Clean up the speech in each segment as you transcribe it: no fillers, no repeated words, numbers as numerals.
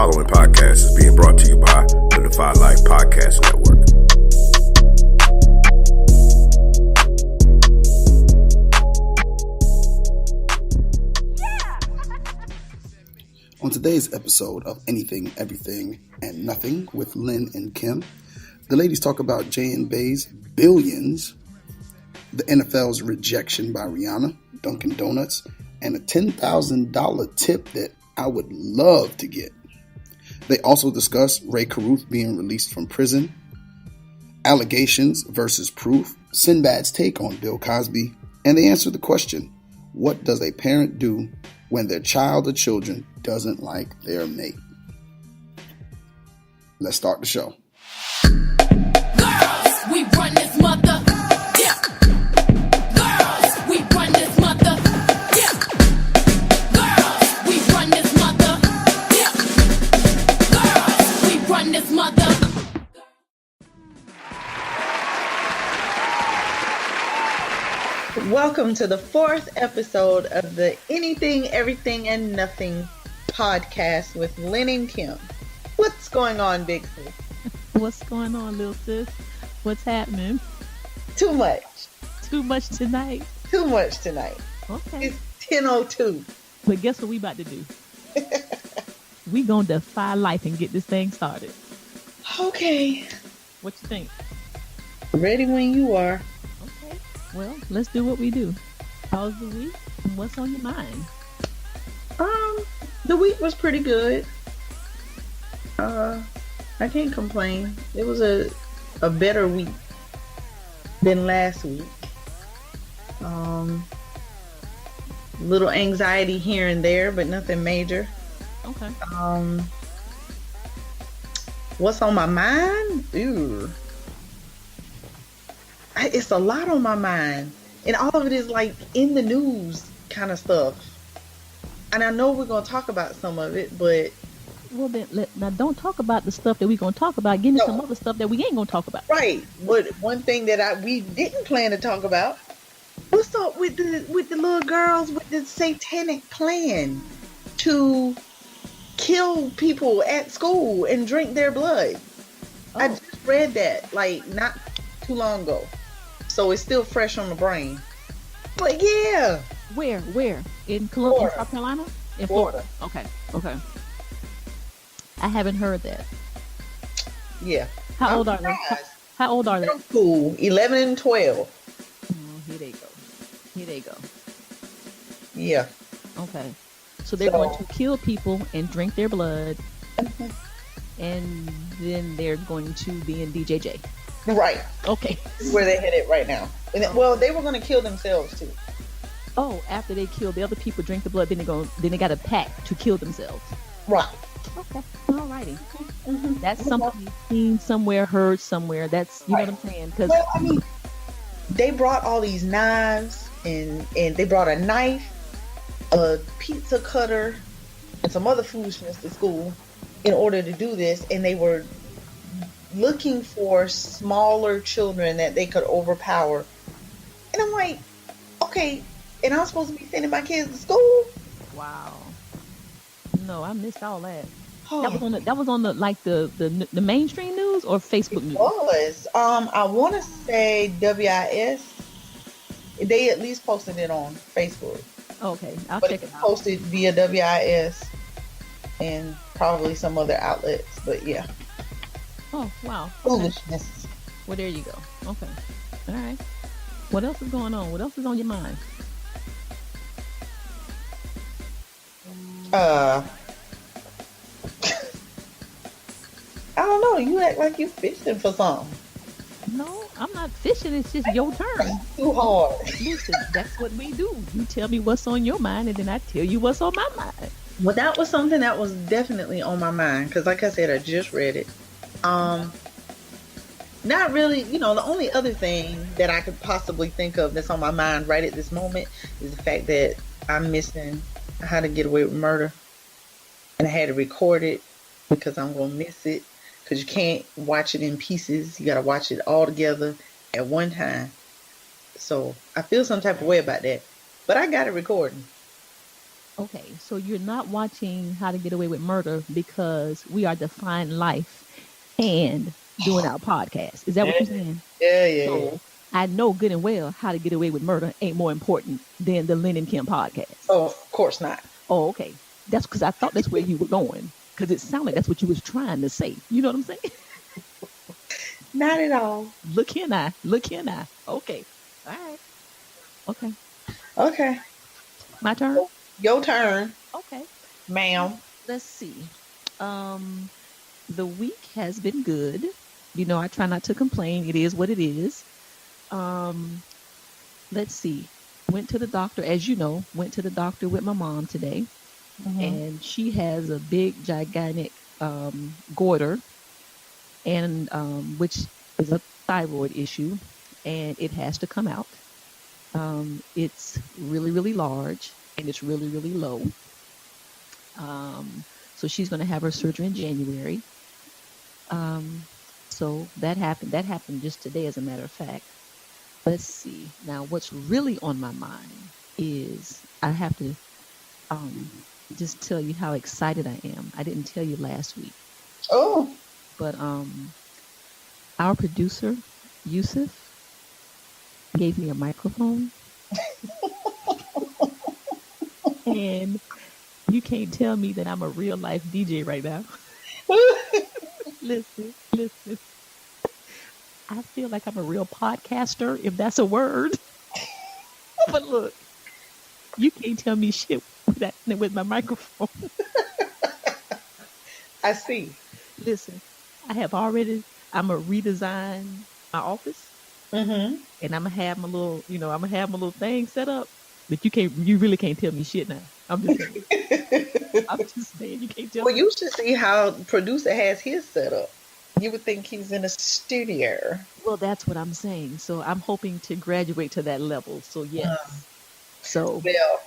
following podcast is being brought to you by the Defy Life Podcast Network. On today's episode of Anything, Everything, and Nothing with Lynn and Kim, the ladies talk about Jay and Bey's billions, the NFL's rejection by Rhianna, Dunkin Donuts, and a $10,000 tip that I would love to get. They also discuss Ray Carruth being released from prison, allegations versus proof, Sinbad's take on Bill Cosby, and they answer the question, what does a parent do when their child or children doesn't like their mate? Let's start the show. Girls, we run this mother. Yeah. Girls, we run this mother. Yeah. Girls, we run this mother. Yeah. Girls, we run this mother. Welcome to the fourth episode of the Anything, Everything, and Nothing podcast with Lynn and Kim. What's going on, big sis? What's going on, little sis? What's happening? Too much. Too much tonight. Too much tonight. Okay. It's 10:02. But guess what we about to do? We gonna defy life and get this thing started. Okay. What you think? Ready when you are. Okay. Well, let's do what we do. How's the week? And what's on your mind? The week was pretty good. I can't complain. It was a better week than last week. Little anxiety here and there, but nothing major. Okay. What's on my mind? Ooh. It's a lot on my mind. And all of it is like in the news kind of stuff. And I know we're going to talk about some of it, but... Well, then, now don't talk about the stuff that we're going to talk about. Give me some other stuff that we ain't going to talk about. Right. But one thing that we didn't plan to talk about, what's up with the little girls with the satanic plan to kill people at school and drink their blood? Oh. I just read that, like, not too long ago. So it's still fresh on the brain. But yeah. Where? In Columbia, South Carolina? In Florida. Okay. I haven't heard that. Yeah. How old are they? How old are they? Cool. 11 and 12. Oh, here they go. Yeah. Okay. So they're going to kill people and drink their blood. And then they're going to be in DJJ. Right. Okay. This is where they're headed right now. And then, well, they were going to kill themselves too. Oh, after they kill the other people, drink the blood, then they got a pact to kill themselves. Right. Okay. Alrighty. Mm-hmm. That's something you've seen somewhere, heard somewhere. That's, you know what I'm saying? Cause, well, I mean, they brought all these knives and they brought a knife, a pizza cutter, and some other foolishness to school in order to do this. And they were looking for smaller children that they could overpower. And I'm like, okay, and I'm supposed to be sending my kids to school? Wow. No, I missed all that. Oh. That was on the mainstream news or Facebook news? It was. I want to say WIS. They at least posted it on Facebook. Okay, I'll but check it out. Posted via WIS and probably some other outlets. But yeah. Oh wow. Foolishness. Okay. Well, there you go. Okay. All right. What else is going on? What else is on your mind? I don't know. You act like you fishing for something. No, I'm not fishing. It's just your turn. Too hard. Listen, that's what we do. You tell me what's on your mind, and then I tell you what's on my mind. Well, that was something that was definitely on my mind because, like I said, I just read it. Not really. The only other thing that I could possibly think of that's on my mind right at this moment is the fact that I'm missing How to Get Away with Murder, and I had to record it because I'm gonna miss it. Because you can't watch it in pieces. You got to watch it all together at one time. So I feel some type of way about that. But I got it recording. Okay, so you're not watching How to Get Away with Murder because we are defying life and doing our podcast. Is that what you're saying? Yeah. So I know good and well How to Get Away with Murder ain't more important than the Lynn and Kim podcast. Oh, of course not. Oh, okay. That's because I thought that's where you were going. Because it sounded like that's what you was trying to say. You know what I'm saying? Not at all. Look here now. Okay. All right. Okay. Okay. My turn? Your turn, Okay. ma'am. Let's see. The week has been good. You know, I try not to complain. It is what it is. Let's see. Went to the doctor, as you know, went to the doctor with my mom today. And she has a big, gigantic goiter, and which is a thyroid issue, and it has to come out. It's really, really large, and it's really, really low. So she's going to have her surgery in January. So that happened. That happened just today, as a matter of fact. Let's see. Now, what's really on my mind is I have to just tell you how excited I am. I didn't tell you last week. Oh. But our producer, Yusuf, gave me a microphone. And you can't tell me that I'm a real life DJ right now. Listen. I feel like I'm a real podcaster, if that's a word. But look, you can't tell me shit with my microphone. I see. Listen, I'm going to redesign my office. And I'm going to have my little thing set up. But you really can't tell me shit now. I'm just saying, you can't tell me. Well, you should see how the producer has his set up. You would think he's in a studio. Well, that's what I'm saying. So I'm hoping to graduate to that level. So yes. So well,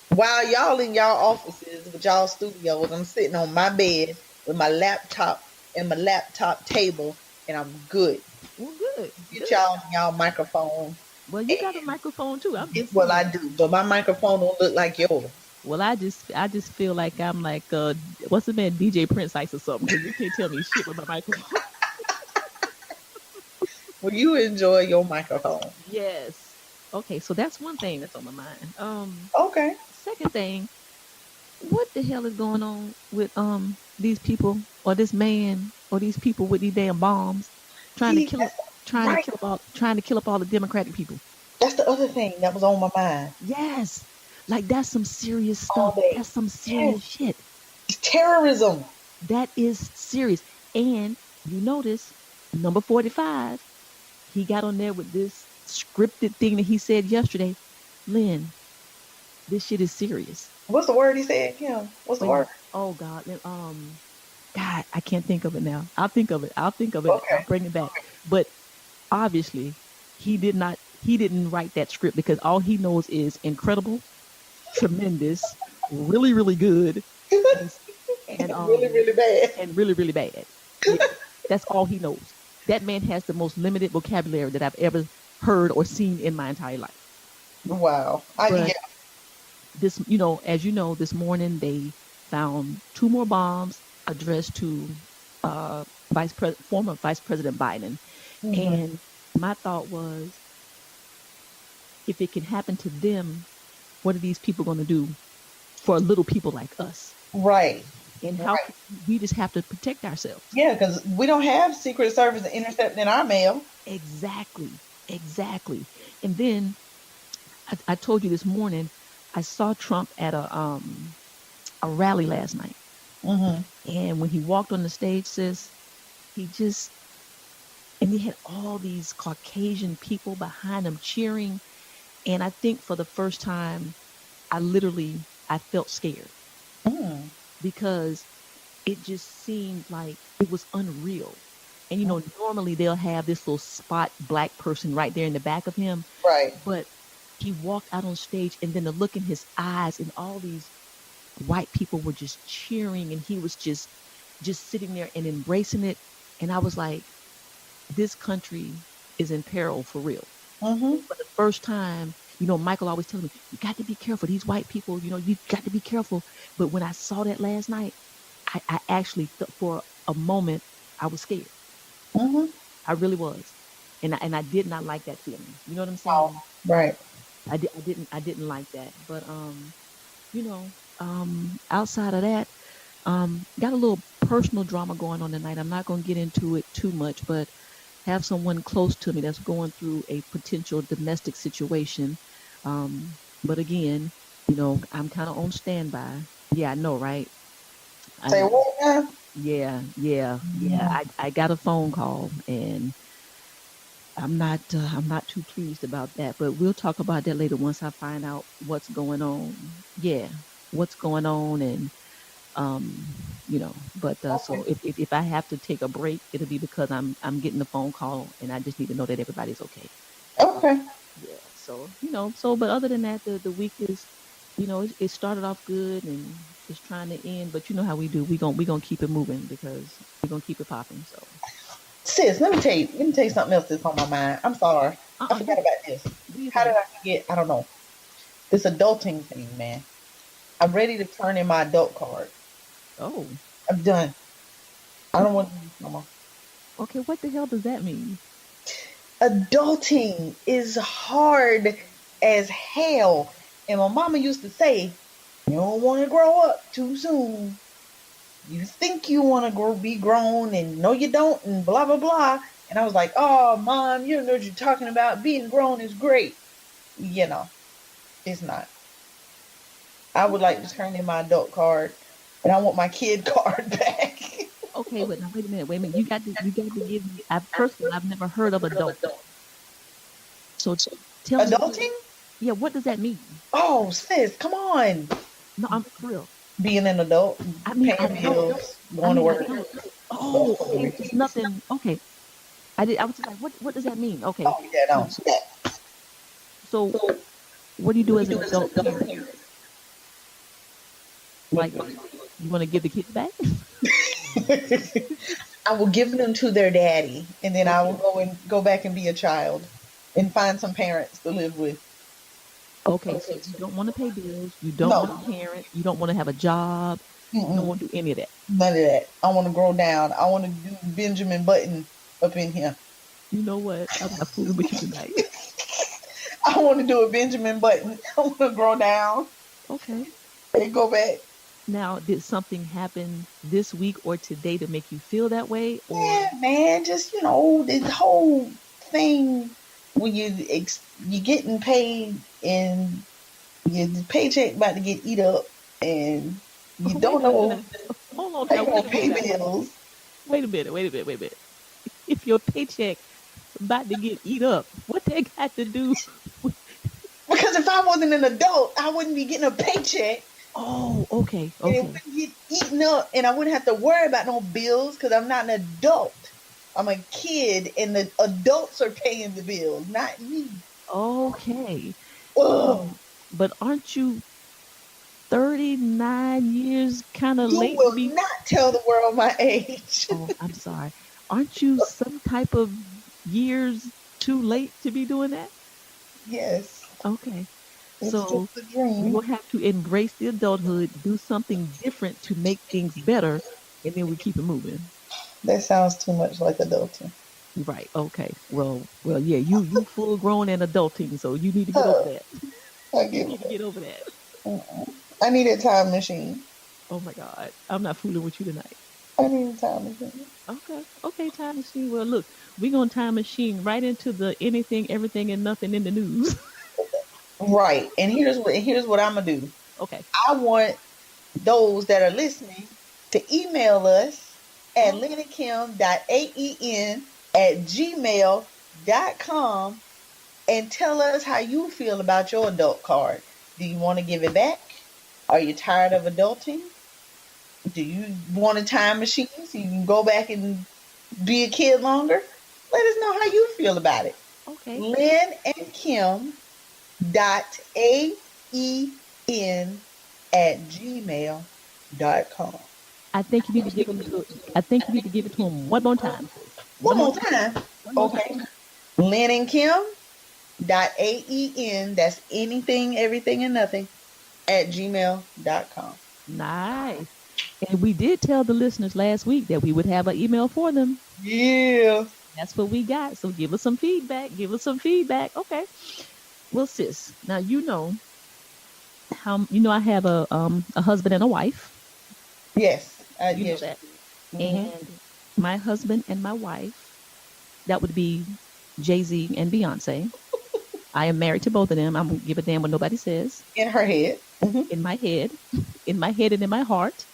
while y'all in y'all offices with y'all studios, I'm sitting on my bed with my laptop and my laptop table, and I'm good. Well, good. Get y'all in y'all microphone. Well, you got a microphone too. Well, I do, but my microphone don't look like yours. Well, I just feel like I'm like what's the man, DJ Prince Ice or something, because you can't tell me shit with my microphone. Well, you enjoy your microphone. Yes. Okay, so that's one thing that's on my mind. Okay. Second thing, what the hell is going on with these people or this man or these people with these damn bombs trying to kill up all the Democratic people? That's the other thing that was on my mind. Yes. Like, that's some serious stuff. That's some serious shit. It's terrorism. That is serious. And you notice, number 45, he got on there with this scripted thing that he said yesterday. Lynn, this shit is serious. What's the word he said? Yeah. What's the word? Oh, God. God, I can't think of it now. I'll think of it. Okay. I'll bring it back. But obviously, he didn't write that script, because all he knows is incredible, tremendous, really, really good, and really, really bad. And really, really bad. Yeah, that's all he knows. That man has the most limited vocabulary that I've ever heard or seen in my entire life. Wow. This, as you know, this morning they found 2 more bombs addressed to former Vice President Biden. And my thought was, if it can happen to them, what are these people going to do for little people like us? Right. And how we just have to protect ourselves. Yeah, because we don't have Secret Service intercepting our mail. Exactly. And then I told you this morning, I saw Trump at a rally last night. And when he walked on the stage, and he had all these Caucasian people behind him cheering. And I think for the first time, I felt scared. Because it just seemed like it was unreal. And, normally they'll have this little spot black person right there in the back of him. Right. But he walked out on stage, and then the look in his eyes, and all these white people were just cheering, and he was just sitting there and embracing it. And I was like, this country is in peril for real. For the first time, Michael always telling me, you got to be careful. These white people, you got to be careful. But when I saw that last night, I actually thought for a moment I was scared. Mm-hmm. I really was, and I did not like that feeling. You know what I'm saying? Oh, right. I didn't like that. But you know, outside of that, got a little personal drama going on tonight. I'm not going to get into it too much, but have someone close to me that's going through a potential domestic situation. But again, I'm kind of on standby. Yeah, I know, right? I Say know. what now? Yeah. I got a phone call, and I'm not too pleased about that. But we'll talk about that later once I find out what's going on. Yeah, what's going on, and um, But so Okay. if I have to take a break, it'll be because I'm getting a phone call, and I just need to know that everybody's okay. Okay. Yeah. So but other than that, the week is, it started off good and it's trying to end, but you know how we do. We gonna keep it moving because we're gonna keep it popping. So Sis, let me tell you something else that's on my mind. I'm sorry. I forgot do, about this. do your How did thing. I forget? I don't know. This adulting thing, man. I'm ready to turn in my adult card. Oh, I'm done. I what? don't want to do this no more. Okay, what the hell does that mean? Adulting is hard as hell. And my mama used to say, you don't want to grow up too soon. You think you want to be grown, and no, you don't, and blah, blah, blah. And I was like, oh, mom, you don't know what you're talking about. Being grown is great. You know, it's not. I would like Okay. to turn in my adult card, and I want my kid card back. Okay, but now wait a minute, wait a minute. You got to give me. First of all, I've never heard of adulting. So tell me, Adulting? yeah, what does that mean? Oh, sis, come on. No, I'm for real. Being an adult, I mean, I paying know. bills, I going to mean, I work. know. Those Oh, sort of okay. It's reasons. nothing. Okay. I was just like, what does that mean? Okay. Oh, yeah, no. So what do you do as an adult parent? Like, you want to give the kids back? I will give them to their daddy, and then I will Okay. go back and be a child and find some parents to live with. Okay. So you don't want to pay bills. You don't want No, to parent. You don't want to have a job. You don't mm-mm, want to do any of that. none of that. I want to grow down. I want to do Benjamin Button up in here. You know what? I'm not fooling with you tonight. I want to do a Benjamin Button. I want to grow down Okay. and go back. Now, did something happen this week or today to make you feel that way? Or Yeah, man, just this whole thing when you getting paid and your paycheck about to get eat up and you wait don't a minute know now. Hold on how now. you Wait gonna a minute pay now. bills. Wait a minute. If your paycheck about to get eat up, what that got to do with... Because if I wasn't an adult, I wouldn't be getting a paycheck Oh, okay, and it okay, wouldn't get eaten up and I wouldn't have to worry about no bills because I'm not an adult. I'm a kid and the adults are paying the bills, not me. okay. Ugh. But aren't you 39 years kind of You late to will be... not tell the world my age. Oh, I'm sorry. Aren't you some type of years too late to be doing that? Yes, Okay. it's So just a we dream. will have to embrace the adulthood, do something different to make things better, and then we keep it moving. That sounds too much like adulting. Right. Okay. Well, yeah, you full grown and adulting, so you need to get over Uh, that. I You give need to it. get over that. I need a time machine. Oh my God. I'm not fooling with you tonight. I need a time machine. Okay. Okay, time machine. Well, look, we're gonna time machine right into the anything, everything, and nothing in the news. Right. And here's what I'm gonna do. Okay. I want those that are listening to email us at Oh, linandkim@gmail.com and tell us how you feel about your adult card. Do you want to give it back? Are you tired of adulting? Do you want a time machine so you can go back and be a kid longer? Let us know how you feel about it. okay. Lynn and Kim AEN@gmail.com. I think you need to give it to him one more time, sis. One One more more time. time. One more time. Okay. Lynn and Kim AEN, that's anything, everything, and nothing, at gmail.com. Nice. And we did tell the listeners last week that we would have an email for them. Yeah. That's what we got. So give us some feedback. Give us some feedback. Okay. Well, sis, now I have a husband and a wife. Yes. You yes. know that. Mhm. And my husband and my wife, that would be Jay-Z and Beyonce. I am married to both of them. I don't give a damn what nobody says. In her head. Mhm. In my head and in my heart,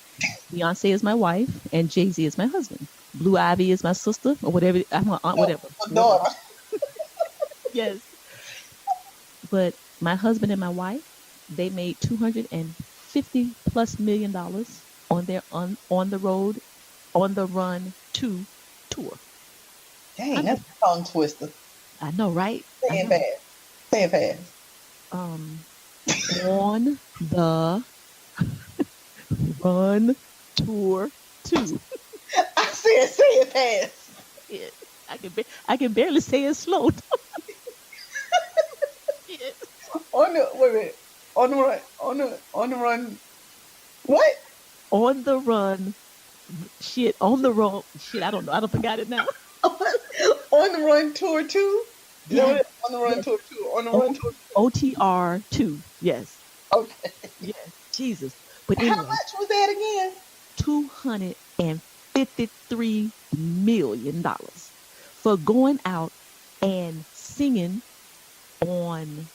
Beyonce is my wife and Jay-Z is my husband. Blue Ivy is my sister or whatever. I'm her aunt, whatever. Daughter. Yes. But my husband and my wife, they made $250+ million on their on the road, on the run to tour. Dang, that's a tongue twister. I know, right? Say it fast. Say it fast. On the run tour to. I said, say it fast. Yeah, I can barely say it slow. Yeah. On the wait a minute. On the run. What? On the run. Shit. On the road. Shit. I don't know. I don't forgot it now. On the run tour 2? Yeah. On the run tour 2. On the run tour 2. OTR 2. Yes. Okay. Yes. Jesus. But How anyway, much was that again? $253 million for going out and singing on.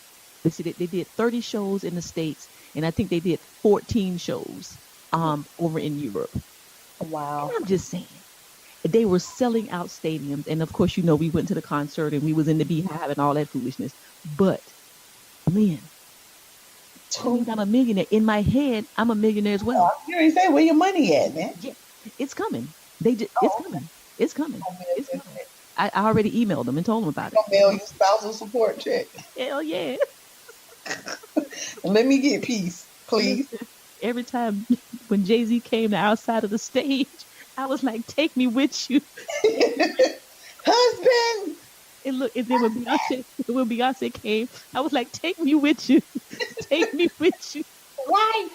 They did 30 shows in the States, and I think they did 14 shows over in Europe. Wow. And I'm just saying, they were selling out stadiums, and of course, we went to the concert and we was in the Beehive and all that foolishness. But man, I'm a millionaire. In my head, I'm a millionaire as well. You already say where your money at, man. Yeah, it's coming. It's coming. It's coming. It's coming. I already emailed them and told them about it. I'll mail you spousal support check. Hell yeah. Let me get peace, please. Every time when Jay-Z came to our side of the stage, I was like, take me with you. Husband! And look, and then when Beyonce came, I was like, take me with you. Take me with you. Wife!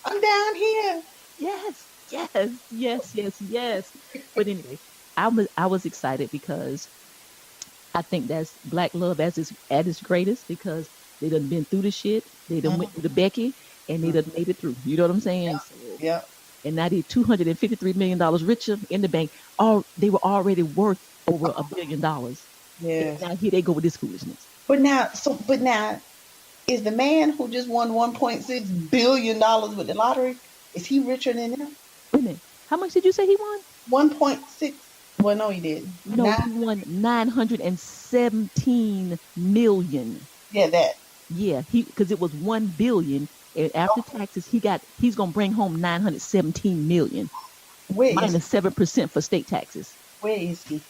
I'm down here. Yes. But anyway, I was excited because I think that's Black love at its greatest, because they done been through the shit. They done went through the Becky, and they done made it through. You know what I'm saying? Yeah. And now they're $253 million richer in the bank. They were already worth over $1 billion. Yeah. Now here they go with this foolishness. But now, is the man who just won $1.6 billion with the lottery, is he richer than them? Wait a minute. How much did you say he won? 1.6. Well, no, he didn't. No, he won $917 million. Yeah, that. Yeah, because it was $1 billion, and after taxes, he's gonna bring home $917 million. Where is minus 7% for state taxes. Where is he?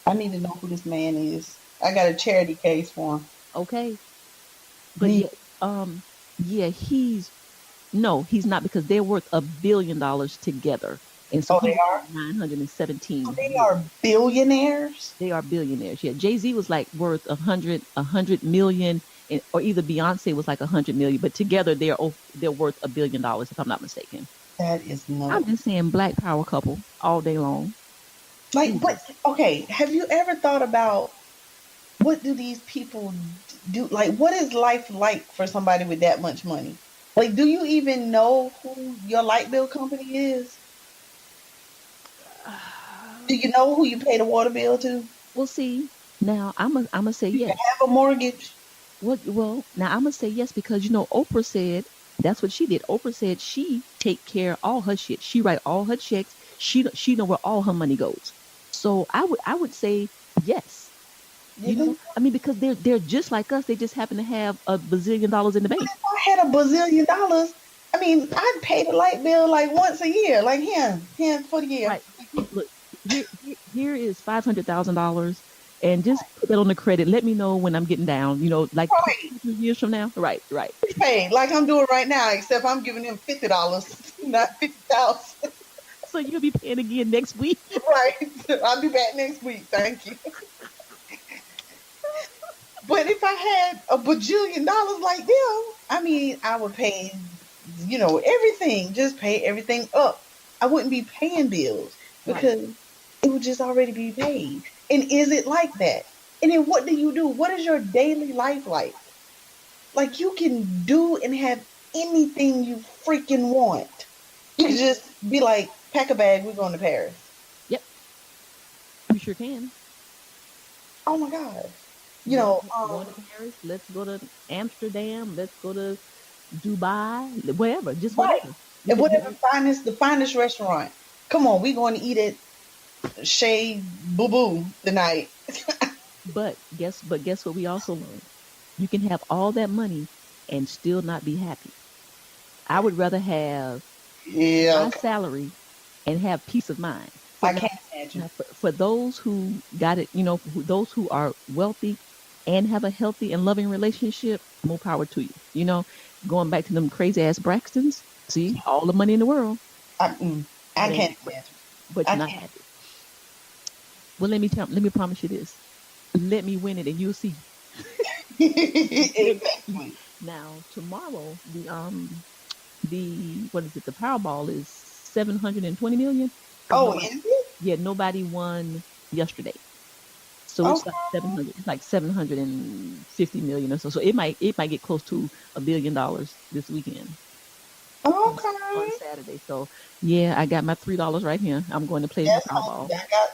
I need to know who this man is. I got a charity case for him. Okay, but he's not, because they're worth $1 billion together, and so they are 917. So they are billionaires. They are billionaires. Yeah, Jay-Z was like worth 100 million. Or either Beyonce was like 100 million, but together they're worth $1 billion, if I'm not mistaken. That is nuts. I'm just saying, Black power couple all day long. Like, what? Okay, have you ever thought about what do these people do? Like, what is life like for somebody with that much money? Like, do you even know who your light bill company is? Do you know who you pay the water bill to? Well, see, now I'm gonna say yes. You have a mortgage. Well, now I'm gonna say yes, because Oprah said that's what she did. Oprah said she take care of all her shit. She write all her checks. She know where all her money goes. So I would say yes. I mean, because they're just like us. They just happen to have $1 bazillion in the bank. If I had $1 bazillion, I mean, I'd pay the light bill like once a year, like him for the year. Right. Look, here is $500,000. And just put that on the credit. Let me know when I'm getting down, like 2 years from now. Right. Hey, like I'm doing right now, except I'm giving him $50, not $50,000. So you'll be paying again next week. Right. I'll be back next week. Thank you. But if I had a bajillion dollars like them, I mean, I would pay, everything. Just pay everything up. I wouldn't be paying bills Right. because it would just already be paid. And is it like that? And then what do you do? What is your daily life like? Like you can do and have anything you freaking want. You can just be like, pack a bag, we're going to Paris. Yep. You sure can. Oh my God. Going to Paris. Let's go to Amsterdam. Let's go to Dubai. Wherever. Just Right. whatever. And whatever the finest restaurant. Come on, we're going to eat at Chez Boo Boo tonight. But guess what we also learned? You can have all that money and still not be happy. I would rather have Yeah. my salary and have peace of mind. I can't imagine. Now, for those who got it, those who are wealthy and have a healthy and loving relationship, more power to you. Going back to them crazy ass Braxtons, see, all the money in the world, I can't imagine. but you're not happy. Well, let me promise you this. Let me win it and you'll see. Exactly. Now, tomorrow, the Powerball is 720 million. Oh, is it? Yeah, nobody won yesterday. So it's like 700. It's like 750 million or so. So it might get close to $1 billion this weekend Okay. on Saturday. So yeah, I got my $3 right here. I'm going to play the Powerball.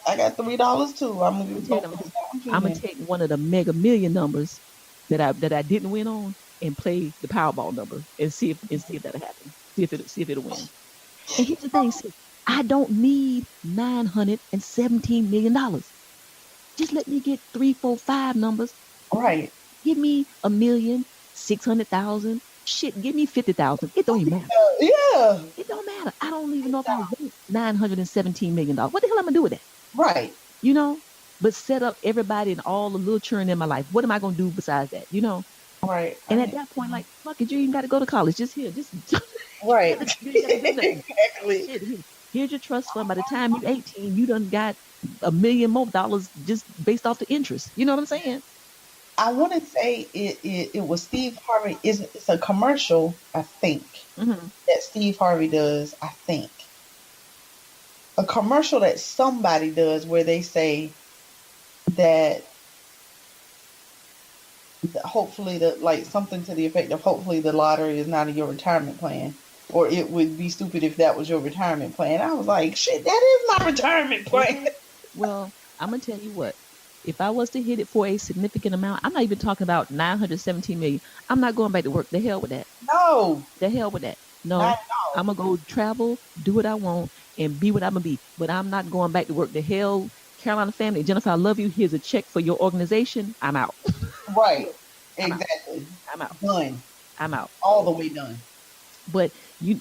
I got $3 too. I'm gonna take one of the Mega Million numbers that I didn't win on and play the Powerball number and see if that'll happen. See if it'll win. And here's the thing, sis, I don't need $917 million. Just let me get 3, 4, 5 numbers. Right. Give me 1,600,000. Shit, give me 50,000. It don't even matter. Yeah. It don't matter. I don't even know if I want $917 million. What the hell am I gonna do with that? Right. But set up everybody and all the little children in my life. What am I gonna do besides that? Right. And at that point, like, fuck it, you even got to go to college. Just Right. Exactly. Here's your trust fund. By the time you're 18, you done got $1 million more dollars just based off the interest. You know what I'm saying? I want to say it was Steve Harvey. It's a commercial, I think, that Steve Harvey does. I think a commercial that somebody does where they say that hopefully something to the effect of hopefully the lottery is not in your retirement plan, or it would be stupid if that was your retirement plan. I was like, shit, that is my retirement plan. Well, I'm gonna tell you what. If I was to hit it for a significant amount, I'm not even talking about 917 million. I'm not going back to work. The hell with that. No. The hell with that. No. I'm gonna go travel, do what I want, and be what I'm gonna be. But I'm not going back to work. The hell, Carolina family, Jennifer, I love you. Here's a check for your organization. I'm out. Right. Exactly. I'm out. Done. I'm out. All the way done. But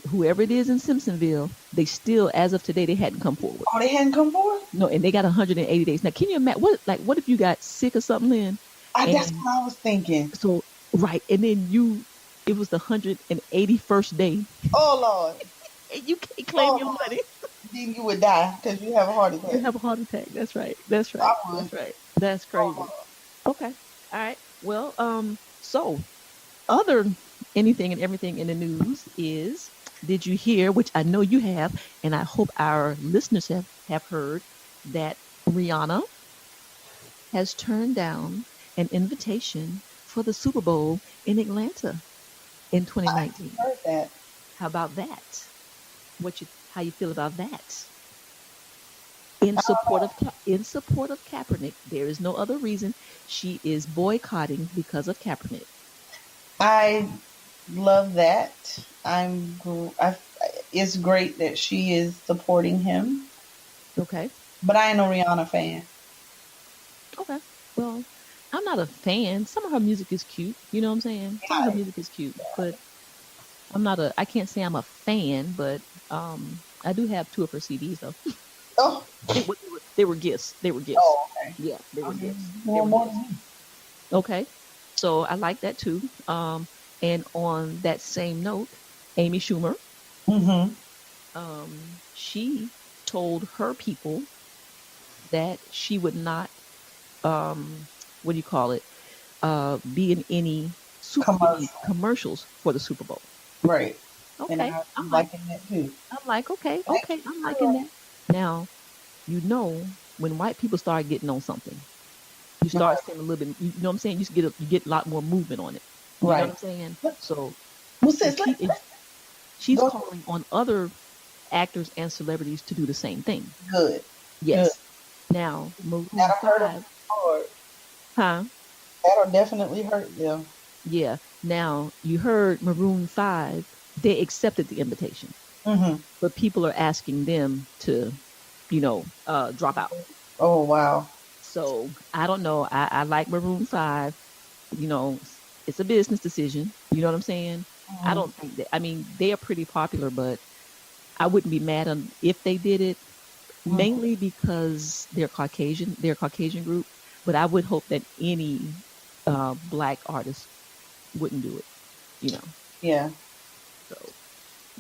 whoever it is in Simpsonville, they still, as of today, they hadn't come forward. Oh, they hadn't come forward? No, and they got 180 days. Now, can you imagine what if you got sick or something, Lynn? That's what I was thinking. So, right, and then it was the 181st day. Oh, Lord. And you can't claim your money. Then you would die because you have a heart attack. You have a heart attack. That's right. That's right. That's right. That's crazy. Okay. All right. Well, so anything and everything in the news is, did you hear, which I know you have, and I hope our listeners have heard, that Rhianna has turned down an invitation for the Super Bowl in Atlanta in 2019. I heard that. How about that? How you feel about that? In support of Kaepernick. There is no other reason. She is boycotting because of Kaepernick. I love that. It's great that she is supporting him. Okay. But I ain't no Rhianna fan. Okay. Well, I'm not a fan. Some of her music is cute. You know what I'm saying? Some of her music is cute, but I can't say I'm a fan, but I do have 2 of her CDs though. Oh. They were gifts. Oh, okay. Yeah, they were gifts. More. Okay. So I like that too. And on that same note, Amy Shumer, she told her people that she would not, be in any Commercial. commercials for the Super Bowl. Right. And Okay, I'm liking that too. okay, Thank you, I'm liking girl. that. Now, when white people start getting on something, you start seeing a little bit. You know what I'm saying? You get a lot more movement on it. You know what Right. I'm saying? So, Well, and sis, she's go calling on other actors and celebrities to do the same thing. good. Good. Yes. Now, Maroon That'll hurt them 5, hard. huh? That'll definitely hurt them. Yeah. Now, you heard Maroon 5, they accepted the invitation, Mm-hmm. but people are asking them to, drop out. Oh, wow. So, I don't know. I like Maroon 5. You know, it's a business decision. You know what I'm saying? I Mm-hmm. don't think that, I mean, they are pretty popular, but I wouldn't be mad on if they did it, mainly because they're a Caucasian group, but I would hope that any black artist wouldn't do it. Yeah. So,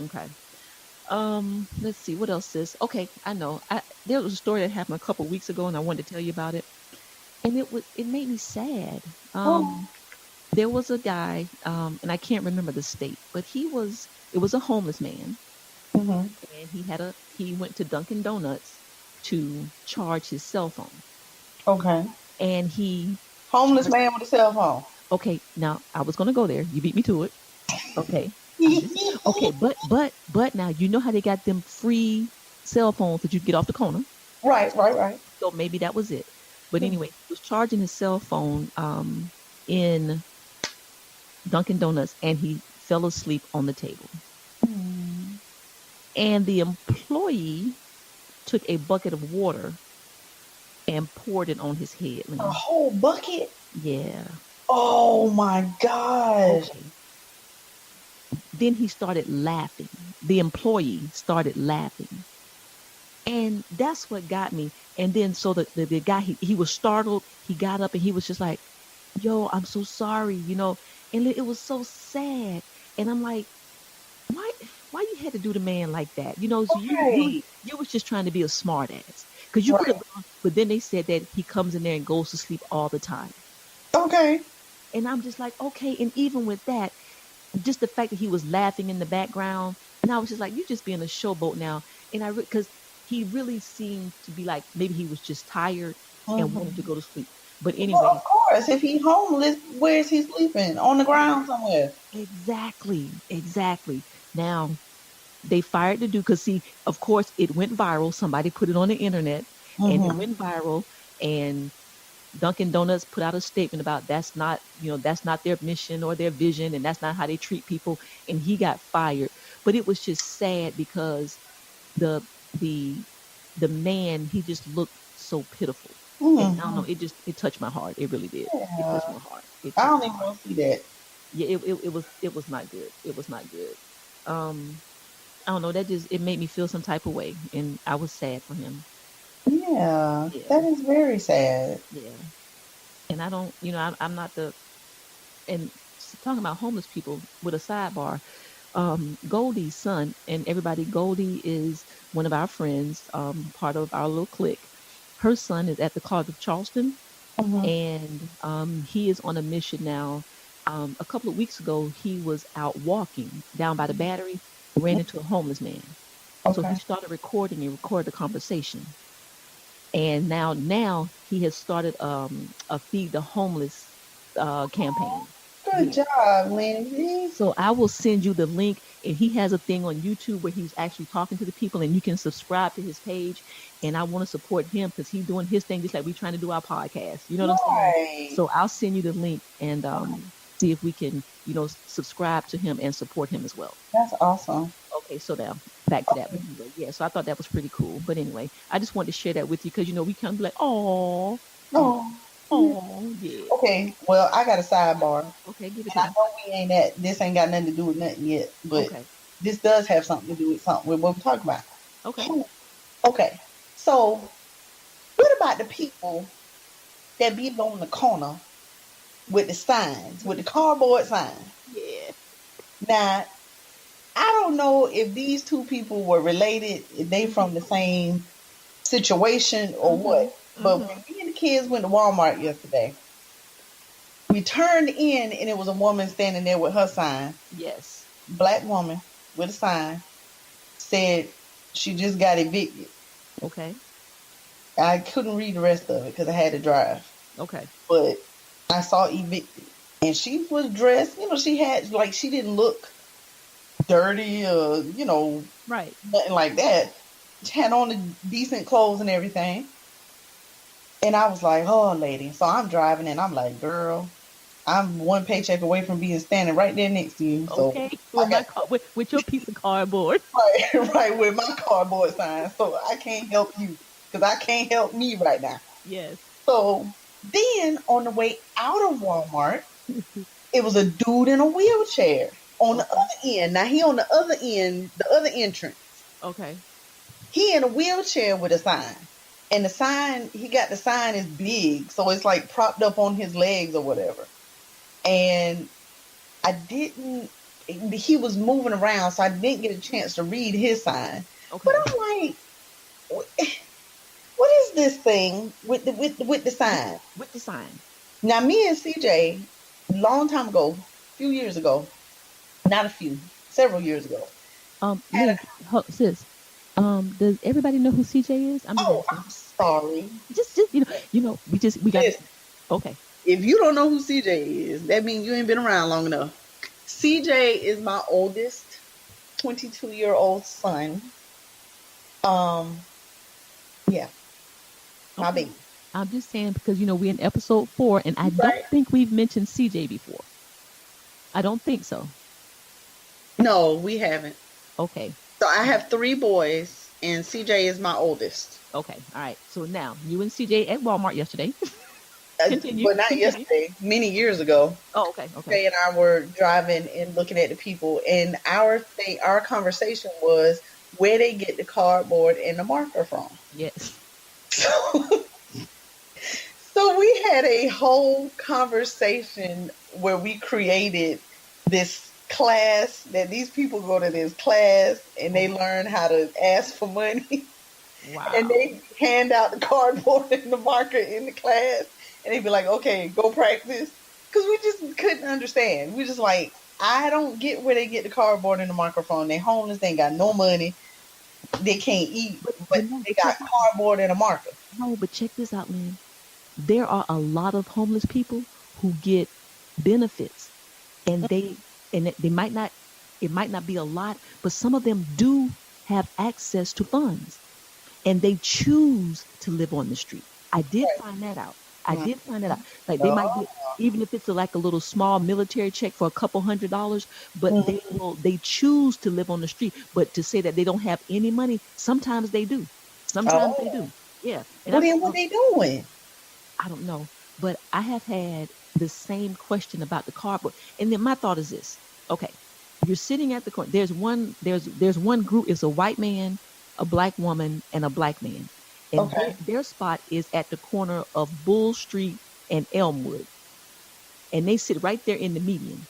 okay. Let's see what else is. Okay, I know. There was a story that happened a couple weeks ago, and I wanted to tell you about it, and it made me sad. Oh. There was a guy, and I can't remember the state, but it was a homeless man, Mm-hmm. and he went to Dunkin' Donuts to charge his cell phone, Okay. and he Homeless man with a cell phone. okay. Now I was gonna go there. You beat me to it. Okay. Okay, but now you know how they got them free cell phones that you get off the corner. Right. So maybe that was it. But anyway, he was charging his cell phone in Dunkin' Donuts, and he fell asleep on the table. And the employee took a bucket of water and poured it on his head. A whole bucket? Yeah. Oh my gosh. Okay. Then he started laughing. The employee started laughing. And that's what got me. And then so the guy, he was startled. He got up and he was just like, yo, I'm so sorry, And it was so sad. And I'm like, why you had to do the man like that? So you was just trying to be a smart ass. Because you could have gone, but then they said that he comes in there and goes to sleep all the time. Okay. And I'm just like, okay. And even with that, just the fact that he was laughing in the background, and I was just like, you're just being a showboat now. And because he really seemed to be like, maybe he was just tired and wanted to go to sleep. But anyway. Well, of course, if he's homeless, where is he sleeping? On the ground somewhere. Exactly. Now, they fired the dude because, see, of course, it went viral. Somebody put it on the internet, and it went viral. And Dunkin' Donuts put out a statement about that's not their mission or their vision, and that's not how they treat people. And he got fired. But it was just sad because the man, he just looked so pitiful. And I don't know, it touched my heart. It really did. It touched my heart. I don't even want to see that. Yeah, it was not good. It was not good. I don't know, it made me feel some type of way, and I was sad for him. Yeah. That is very sad. Yeah. And I don't, I'm not and talking about homeless people with a sidebar, Goldie's son, and everybody, Goldie is one of our friends, part of our little clique. Her son is at the College of Charleston, and he is on a mission now. A couple of weeks ago, he was out walking down by the Battery, ran into a homeless man. So he started recording and recorded the conversation. And now he has started a Feed the Homeless campaign. Good job, Lindsay. So I will send you the link, and he has a thing on YouTube where he's actually talking to the people, and you can subscribe to his page. And I want to support him because he's doing his thing just like we're trying to do our podcast. You know what I'm saying? So I'll send you the link and see if we can, subscribe to him and support him as well. That's awesome. Okay, so now back to that. But anyway, yeah, so I thought that was pretty cool. But anyway, I just wanted to share that with you because, we kind of be like, oh, yeah. Okay, well, I got a sidebar. Okay, give it and I know this ain't got nothing to do with nothing yet, but this does have something to do with something with what we're talking about. Okay, so what about the people that be on the corner with the signs, with the cardboard signs? Yeah. Now, I don't know if these two people were related, if they from the same situation or what, but when me and the kids went to Walmart yesterday, We turned in, and it was a woman standing there with her sign. Yes. Black woman with a sign, said she just got evicted. Okay. I couldn't read the rest of it because I had to drive. Okay. But I saw evicted. And she was dressed, she had, like, she didn't look dirty or, Right. nothing like that. She had on the decent clothes and everything. And I was like, oh, lady. So I'm driving, and I'm like, girl, I'm one paycheck away from being standing right there next to you. So Okay. With your piece of cardboard. right, with my cardboard sign. So I can't help you because I can't help me right now. Yes. So then on the way out of Walmart, it was a dude in a wheelchair on the other end. Now he on the other end, the other entrance. Okay. He in a wheelchair with a sign. And the sign, he got the sign is big. So it's like propped up on his legs or whatever. And he was moving around, so I didn't get a chance to read his sign. Okay. But I'm like, what is this thing with the sign? With the sign. Now, me and CJ, a long time ago, several years ago, sis, does everybody know who CJ is? I'm sorry. Just we got. Okay. If you don't know who CJ is, that means you ain't been around long enough. CJ is my oldest 22-year-old son. Yeah. My baby. I'm just saying because we're in episode 4, and I don't think we've mentioned CJ before. I don't think so. No, we haven't. Okay. So I have 3 boys, and CJ is my oldest. Okay. All right. So now you and CJ at Walmart yesterday. But not yesterday, many years ago. Oh, okay. Jay and I were driving and looking at the people, and our conversation was where they get the cardboard and the marker from. Yes. So we had a whole conversation where we created this class, that these people go to this class and they learn how to ask for money. Wow. And they hand out the cardboard and the marker in the class. And they'd be like, okay, go practice. Because we just couldn't understand. We just like, I don't get where they get the cardboard and the marker from. They're homeless. They ain't got no money. They can't eat. But they got cardboard and a marker. No, but check this out, Lynn. There are a lot of homeless people who get benefits. And they might not, it might not be a lot, but some of them do have access to funds. And they choose to live on the street. I did find that out. Like they might get, even if it's like a little small military check for a couple $100, but they choose to live on the street. But to say that they don't have any money, sometimes they do. Sometimes they do. Yeah. And what are they doing? I don't know. But I have had the same question about the cardboard. And then my thought is this. Okay. You're sitting at the corner. There's one group. It's a white man, a black woman, and a black man. And their spot is at the corner of Bull Street and Elmwood. And they sit right there in the median.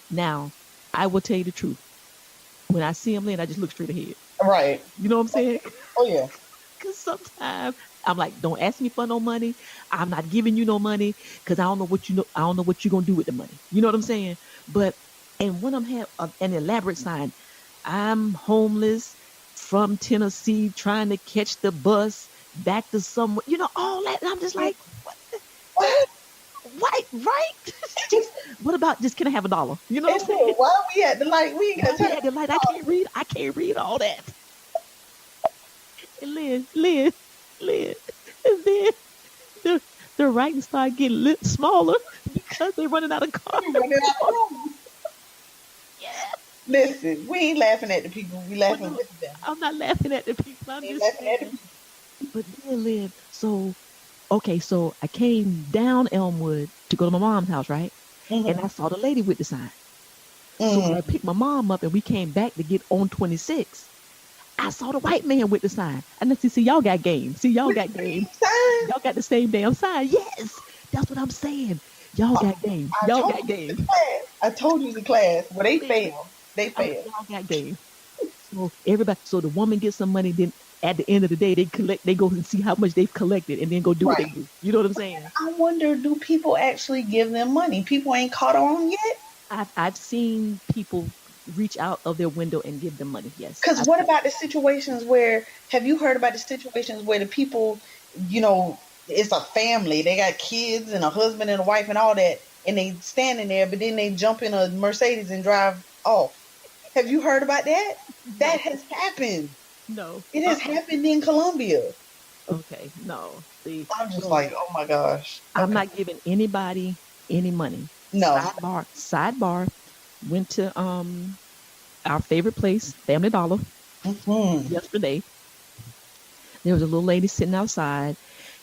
Now, I will tell you the truth. When I see them, Lynn, I just look straight ahead. Right. You know what I'm saying? Oh, yeah. Because sometimes I'm like, don't ask me for no money. I'm not giving you no money because I don't know what you're going to do with the money. You know what I'm saying? And one of them have an elaborate sign. I'm homeless from Tennessee trying to catch the bus back to somewhere, all that. And I'm just like, what? Right? What about just can I have $1? You know what I'm saying? Why we at the light? We ain't got time. The light. I can't read all that. And Lynn. And then the writing started getting smaller because they're running out of cars. Yeah. Listen, we ain't laughing at the people. We laughing with them. I'm not laughing at the people. I'm just laughing at the people. But then, Lynn, so I came down Elmwood to go to my mom's house, right? Mm-hmm. And I saw the lady with the sign. Mm-hmm. So when I picked my mom up and we came back to get on 26, I saw the white man with the sign. And I said, see, y'all got game. Y'all got the same damn sign. Yes, that's what I'm saying. Y'all got game. Y'all got game. I told you the class. Well, they failed. Y'all got game. So everybody, so the woman gets some money, then at the end of the day, they go and see how much they've collected and then go do what they Right. do. You know what I'm saying? I wonder, do people actually give them money? People ain't caught on yet? I've seen people reach out of their window and give them money. Yes. Because what about the situations where, have you heard about the situations where the people, it's a family, they got kids and a husband and a wife and all that, and they standing there, but then they jump in a Mercedes and drive off? Have you heard about that? That has happened. No. It has happened in Colombia. Okay. No. See, I'm just like, oh my gosh. I'm not giving anybody any money. No. Sidebar. Went to our favorite place, Family Dollar, yesterday. There was a little lady sitting outside,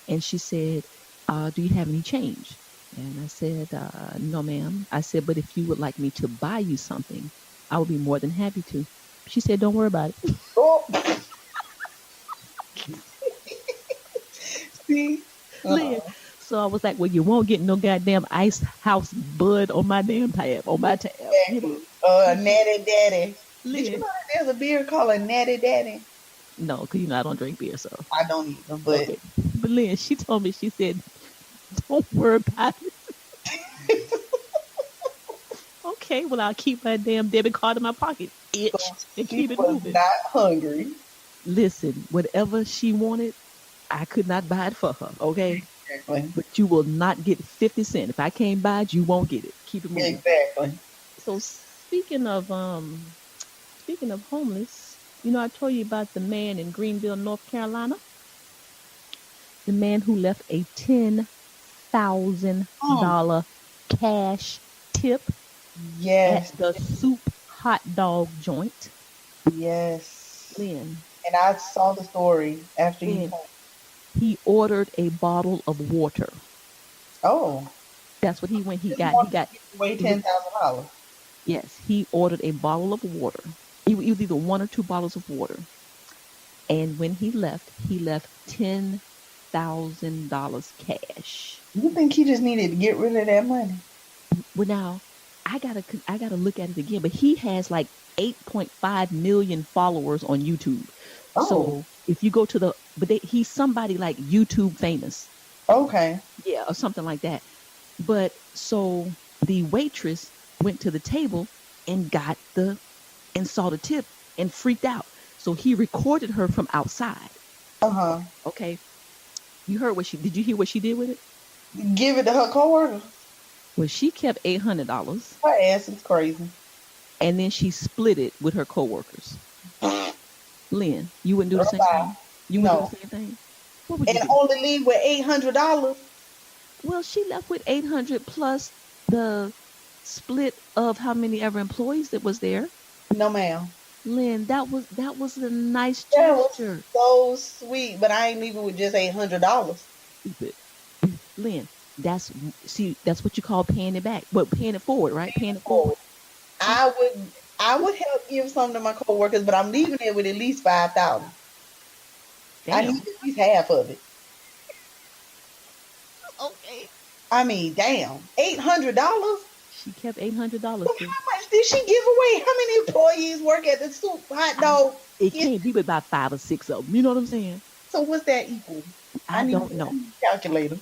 and she said, "Do you have any change?" And I said, "No, ma'am." I said, "But if you would like me to buy you something, I would be more than happy to." She said, "Don't worry about it." Oh. See? Lynn, so I was like, "Well, you won't get no goddamn ice house bud on my damn tab, on my tab." Exactly. Natty Daddy. Lynn. Did you know that there's a beer called a Natty Daddy? No, because I don't drink beer, so. I don't either, but Okay. But Lynn, she told me, she said, "Don't worry about it." Okay, well, I'll keep my damn debit card in my pocket, itch, and she keep it was moving. not hungry. Listen, whatever she wanted, I could not buy it for her, okay? Exactly. But you will not get 50 cents. If I can't buy it, you won't get it. Keep it moving. Exactly. So speaking of homeless, I told you about the man in Greenville, North Carolina. The man who left a $10,000 cash tip Yes. at the soup hot dog joint. Yes. Lynn, And I saw the story after you Lynn, told. he ordered a bottle of water. Oh. That's what he went. He Just got. wanted to give away $10,000. Yes, he ordered a bottle of water. It was either one or two bottles of water. And when he left $10,000 cash. You think he just needed to get rid of that money? Well, now I gotta look at it again. But he has like 8.5 million followers on YouTube. Oh. So if you go to he's somebody like YouTube famous. Okay. Yeah, or something like that. But so the waitress went to the table and saw the tip and freaked out. So he recorded her from outside. Uh-huh. Okay. Did you hear what she did with it? Give it to her coworker. Well, she kept $800 Her ass is crazy. and then she split it with her coworkers. Lynn, you wouldn't do the same thing? You wouldn't No. do the same thing? What would you And do? only leave with $800. Well, she left with 800 plus the split of how many ever employees that was there. No, ma'am. Lynn, that was a nice That was gesture. so sweet, but I ain't leaving with just $800. Stupid. Lynn, that's what you call paying it back. But paying it forward, right? Paying it forward. I would help give some to my coworkers, but I'm leaving it with at least $5,000. I Damn. need at least half of it. Okay. I mean, damn, $800. She kept $800. How much did she give away? How many employees work at the soup hot dog? It can't be but about 5 or 6 of them. You know what I'm saying? So what's that equal? I don't know. need a calculator.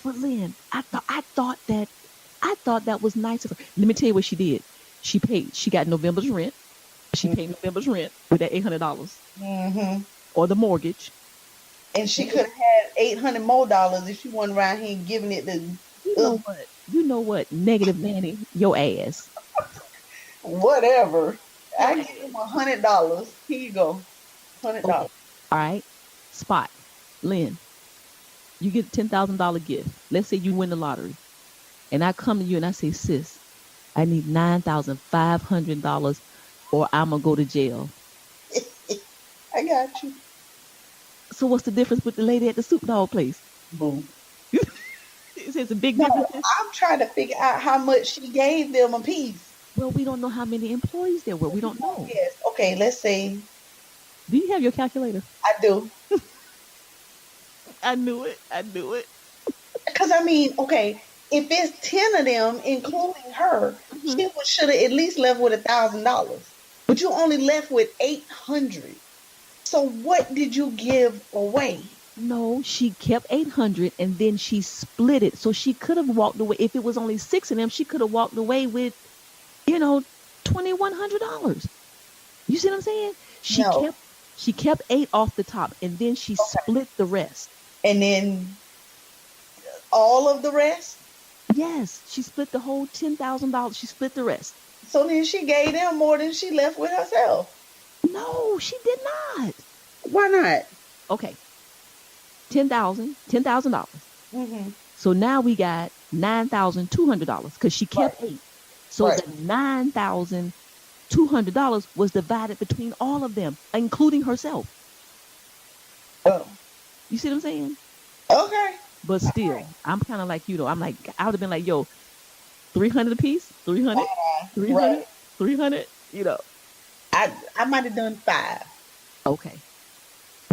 But Lynn, I thought that was nice of her. Let me tell you what she did. She got November's rent. She paid November's rent with that $800 Mm-hmm. or the mortgage. And she could have had $800 more if she wasn't around here giving it to You know what? Negative Nanny, your ass. whatever. I give him $100. Here you go, $100. Okay. All right. Spot. Lynn, you get a $10,000 gift. Let's say you win the lottery. And I come to you and I say, sis, I need $9,500 or I'm going to go to jail. I got you. So what's the difference with the lady at the soup dog place? Boom. It's a big No, difference. I'm trying to figure out how much she gave them a piece. Well, we don't know how many employees there were. We don't know. Yes. Okay, let's say Do you have your calculator? I do. I knew it. Because, I mean, okay, if it's 10 of them, including her, she should have at least left with $1,000. But you only left with 800. So what did you give away? No, she kept 800 and then she split it. So she could have walked away. If it was only six of them, she could have walked away with, you know, $2,100. You see what I'm saying? No. She kept eight off the top and then she split the rest. And then all of the rest? Yes, she split the whole $10,000. She split the rest. So then she gave them more than she left with herself. No, she did not. Why not? Okay. $10,000. Mm-hmm. So now we got $9,200 because she kept eight. So the $9,200 was divided between all of them, including herself. Oh. You see what I'm saying? Okay. But still, I'm kind of like you though. I'm like, I would have been like, yo, 300 a piece, 300, 300, Right. 300. You know. I might have done 5. Okay.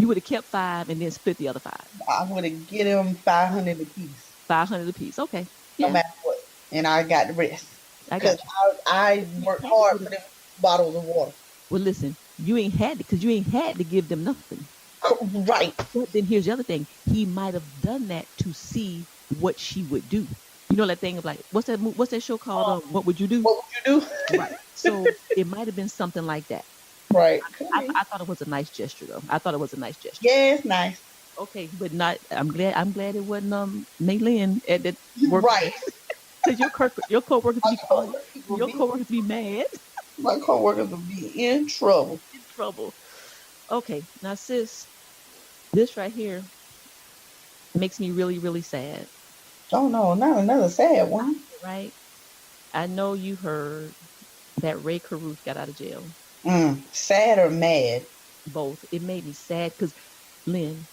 You would have kept 5 and then split the other 5. I would have get them 500 a piece. 500 a piece. Okay. No Yeah. matter what. And I got the rest. I got Because you. I worked hard for them bottles of water. Well, listen, you ain't had to because you ain't had to give them nothing. Right. But then here's the other thing. He might have done that to see what she would do. You know that thing of like, what's that show called? What Would You Do? What would you do? Right. So it might have been something like that. Right. I thought it was a nice gesture though. I thought it was a nice gesture. Yeah, it's nice. Okay, but not. I'm glad it wasn't Maylin at that work. Right. Because your coworkers be mad. My coworkers will be in trouble. In trouble. Okay, now sis, this right here makes me really, really sad. Oh no, not another sad one. Right? I know you heard that Ray Carruth got out of jail. Sad or mad? Both. It made me sad because, Lynn,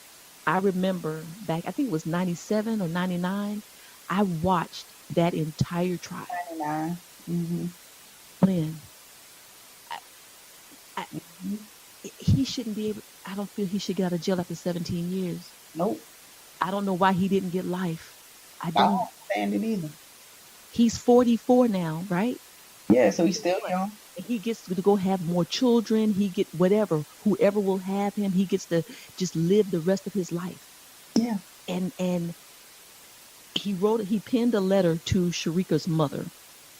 I remember back, I think it was 97 or 99, I watched that entire trial. 99. Mm-hmm. Lynn, he shouldn't be able, I don't feel he should get out of jail after 17 years. Nope. I don't know why he didn't get life. I don't don't. understand it either. He's 44 now, right? Yeah, so he's still young. And he gets to go have more children. He get whatever, whoever will have him. He gets to just live the rest of his life. Yeah. And he penned a letter to Sharika's mother.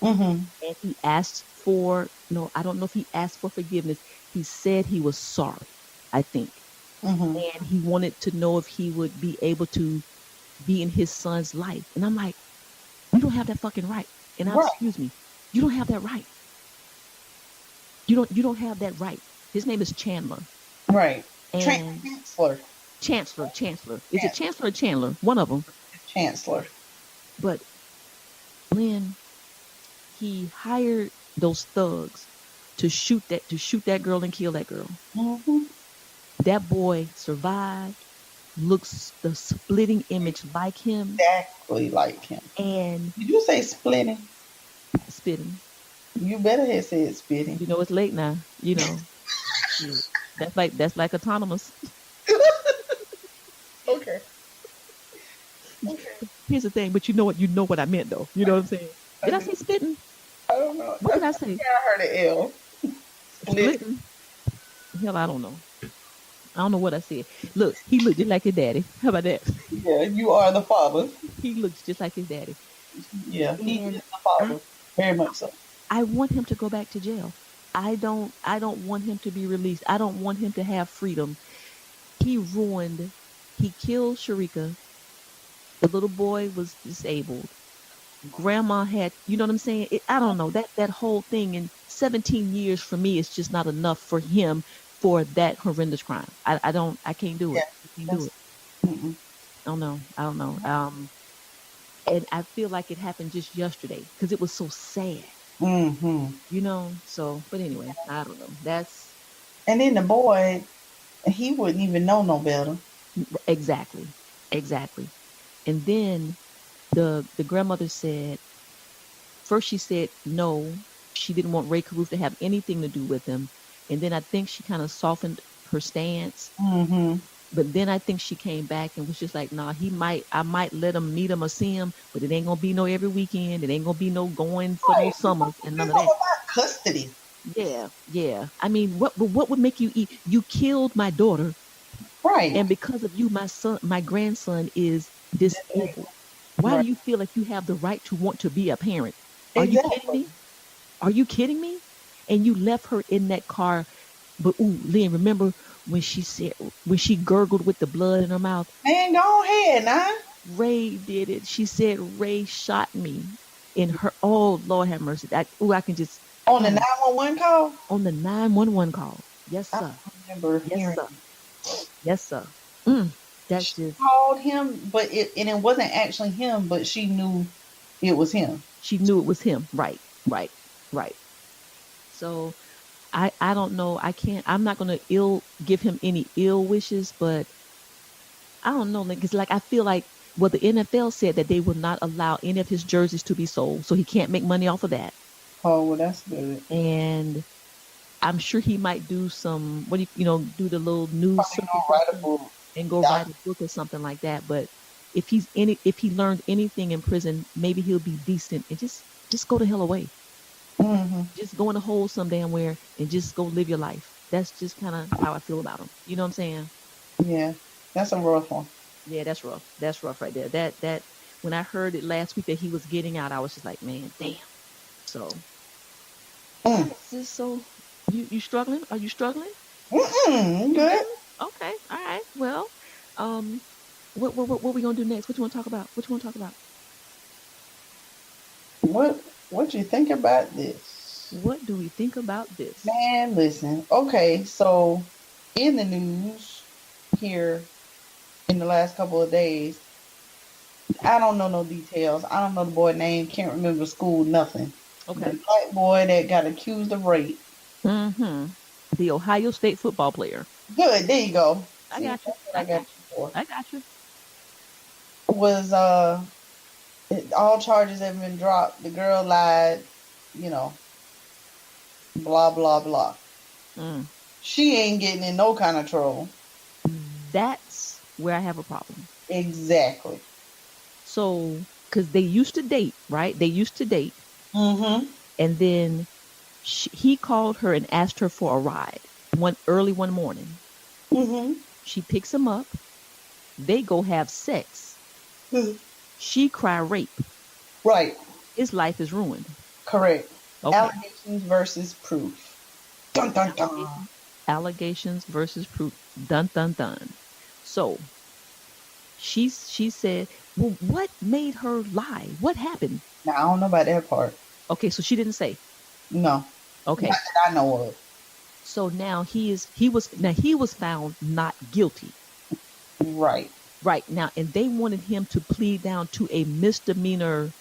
Mm-hmm. And he asked for, no, I don't know if he asked for forgiveness. He said he was sorry, I think. Mm-hmm. And he wanted to know if he would be able to be in his son's life. And I'm like, you don't have that fucking right. And excuse me, you don't have that right. You don't have that right. His name is Chandler. Right. And Chancellor. Is it Chancellor or Chandler? One of them. Chancellor. But Lynn, he hired those thugs to shoot that girl and kill that girl. Mm-hmm. That boy survived, looks the splitting image like him. Exactly like him. And did you say splitting? Spitting. You better have said spitting. You know it's late now. You know. That's like autonomous. Okay. Here's the thing, but you know what I meant though. You know what I'm saying? Did I say spitting? I don't know. What did I say? Yeah, I heard an L. Splitting. Hell, I don't know. I don't know what I said. Look, he looked just like his daddy. How about that? Yeah, you are the father. He looks just like his daddy. Yeah, he is the father. Very much so. I want him to go back to jail. I don't want him to be released. I don't want him to have freedom. He killed Sharika. The little boy was disabled. Grandma had, you know what I'm saying? I don't know. That whole thing in 17 years for me is just not enough for him for that horrendous crime. I can't do it. I can't do it. Mm-mm. I don't know. And I feel like it happened just yesterday because it was so sad. Mm-hmm. You know? So, but anyway, I don't know. And then the boy, he wouldn't even know no better. Exactly. And then the grandmother said, first she said no, she didn't want Ray Carruth to have anything to do with him. And then I think she kind of softened her stance. Mm-hmm. But then I think she came back and was just like, nah, I might let him meet him or see him, but it ain't going to be no every weekend. It ain't going to be no going for no summers and none of that. It's all about custody. Yeah. I mean, what would make you eat? You killed my daughter, Right. and because of you, my grandson is disabled. Why do Right. you feel like you have the right to want to be a parent? Are you kidding Exactly. me? Are you kidding me? And you left her in that car. But ooh, Lynn, remember when she gurgled with the blood in her mouth? Man, go ahead now. Ray did it. She said Ray shot me in her. Oh Lord have mercy. I can just On the mm, 911 call, on the 911 call. Yes, I sir. remember Yes, hearing sir. Yes, sir. Mm, that's she just called him, but it wasn't actually him, but she knew it was him. she knew it was him. Right, right, right. So I don't know. I'm not gonna ill give him any ill wishes, but I don't know, because like I feel like well the NFL said that they will not allow any of his jerseys to be sold, so he can't make money off of that. Oh, well, that's good. And I'm sure he might do some what do do the little news Probably circuits gonna and write a stuff book. and go Doc- write a book or something like that. But if he learned anything in prison, maybe he'll be decent and just go the hell away. Mhm. Just go in a hole some damn where and just go live your life. That's just kind of how I feel about him. You know what I'm saying? Yeah, that's a rough one. Yeah, that's rough. That's rough right there. That when I heard it last week that he was getting out, I was just like, man, damn. So, Mm. sis, so you struggling? Are you struggling? Mm-mm, You good. good? Okay. All right. Well, um, what we gonna do next? What you want to talk about? What you want to talk about? What you think about this? What do we think about this? Man, listen. Okay, so in the news here in the last couple of days, I don't know no details. I don't know the boy name, can't remember school, nothing. The Okay. black boy that got accused of rape. Mm-hmm. The Ohio State football player. Good, there you go. I See, got you. that's what I I got got you you. for. I got you. Was all charges have been dropped. The girl lied, you know, blah blah blah. Mm. She ain't getting in no kind of trouble. That's where I have a problem. Exactly. So, because they used to date, right? They used to date, Mm-hmm. and then he called her and asked her for a ride one morning. Mm-hmm. She picks him up. They go have sex. She cry rape. Right. His life is ruined. Correct. Okay. Allegations versus proof. Dun dun dun. Allegations versus proof. Dun dun dun. So she said, "Well, what made her lie? What happened?" Now I don't know about that part. Okay, so she didn't say. No. Okay, Not that I know of. so now he was found not guilty. Right. Right now, and they wanted him to plead down to a misdemeanor,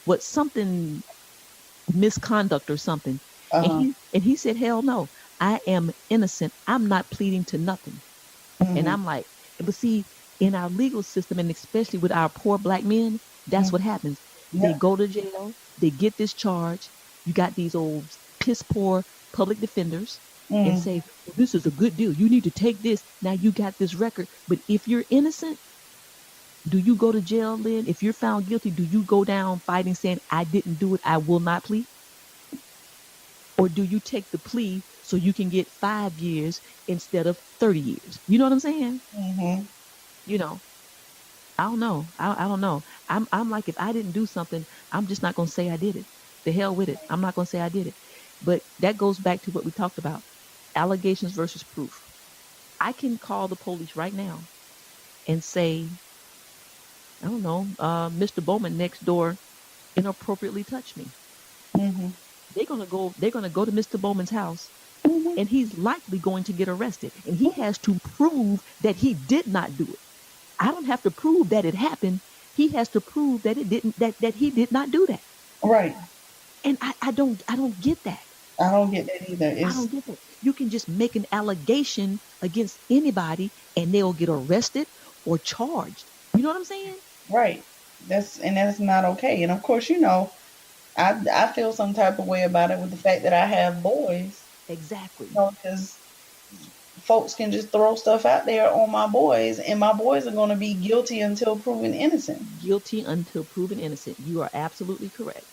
what something misconduct or something. Uh-huh. And he said, "Hell no, I am innocent. I'm not pleading to nothing." And Mm-hmm. I'm like, but see, in our legal system, and especially with our poor black men, that's what happens. They Yeah. go to jail, they get this charge. You got these old piss poor public defenders and Mm. say, well, this is a good deal. You need to take this. Now you got this record. But if you're innocent, do you go to jail, Lynn? If you're found guilty, do you go down fighting saying, I didn't do it, I will not plead? Or do you take the plea so you can get 5 years instead of 30 years? You know what I'm saying? Mm-hmm. You know, I don't know. I don't know. I'm like, if I didn't do something, I'm just not going to say I did it. The hell with it. I'm not going to say I did it. But that goes back to what we talked about, allegations versus proof. I can call the police right now and say, I don't know, Mr. Bowman next door inappropriately touched me. Mm-hmm. They're gonna go to Mr. Bowman's house, Mm-hmm. and he's likely going to get arrested. And he has to prove that he did not do it. I don't have to prove that it happened. He has to prove that it didn't that he did not do that. Right. And I don't get that. I don't get that either. I don't get that. You can just make an allegation against anybody and they'll get arrested or charged. You know what I'm saying? Right. That's not okay. And of course, I feel some type of way about it with the fact that I have boys. Exactly. Because folks can just throw stuff out there on my boys, and my boys are going to be guilty until proven innocent. Guilty until proven innocent. You are absolutely correct.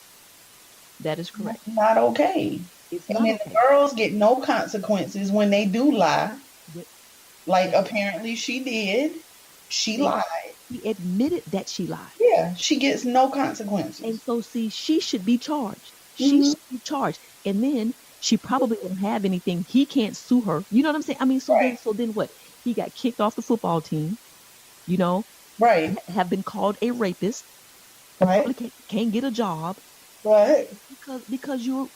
That is correct. That's not okay. It's And not then the okay. girls get no consequences when they do lie. But Like that, apparently she did. She that lied. she admitted that she lied. Yeah, she gets no consequences. And so, see, she should be charged. She Hmm. should be charged. And then she probably won't have anything. He can't sue her. You know what I'm saying? I mean, Right. so then what? He got kicked off the football team, you know, Right. have been called a rapist, Right. probably can't get a job Right. because you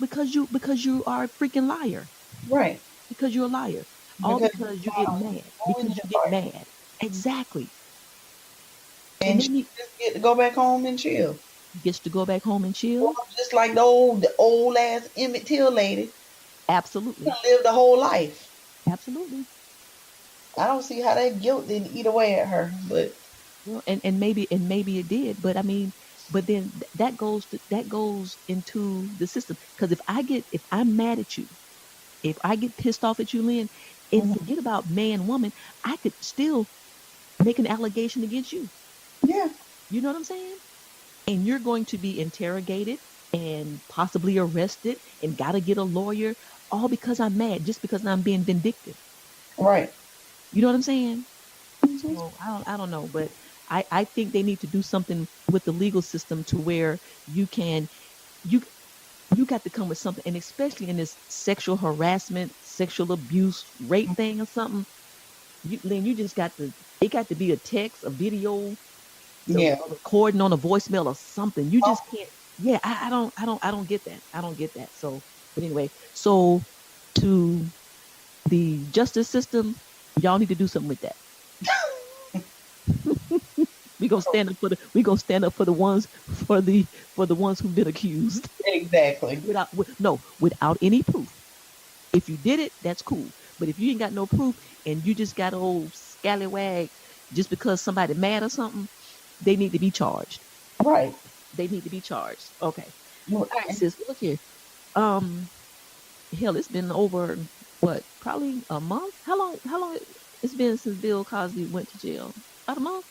are a freaking liar. Right. Because you're a liar. All Because because you you get got mad. ruined Because your you get life. mad. Exactly. And And she then he just get to go back home and chill. gets to go back home and chill. Just like the old ass Emmett Till lady. Absolutely. Lived the whole life. Absolutely. I don't see how that guilt didn't eat away at her. But Well, and maybe it did, but I mean, but then that goes into the system. Because if I'm mad at you, if I get pissed off at you, Lynn, and forget about man, woman, I could still make an allegation against you. yeah. You know what I'm saying? And you're going to be interrogated and possibly arrested and got to get a lawyer, all because I'm mad, just because I'm being vindictive. Right. You know what I'm saying? So I don't know, but I think they need to do something with the legal system to where you can you you got to come with something, and especially in this sexual harassment, sexual abuse, rape thing or something. Lynn, you just got to it got to be a text, a video, Yeah. a recording on a voicemail or something. You just can't. Yeah, I don't get that. I don't get that. So, but anyway, so to the justice system, y'all need to do something with that. We gonna stand up for the ones for the ones who've been accused Exactly. without any proof. If you did it, that's cool. But if you ain't got no proof and you just got old scallywag just because somebody mad or something, they need to be charged. Right. They need to be charged. Okay. All right, Right. sis, look here. Um, hell, it's been over what? Probably a month. How long it's been since Bill Cosby went to jail? About a month?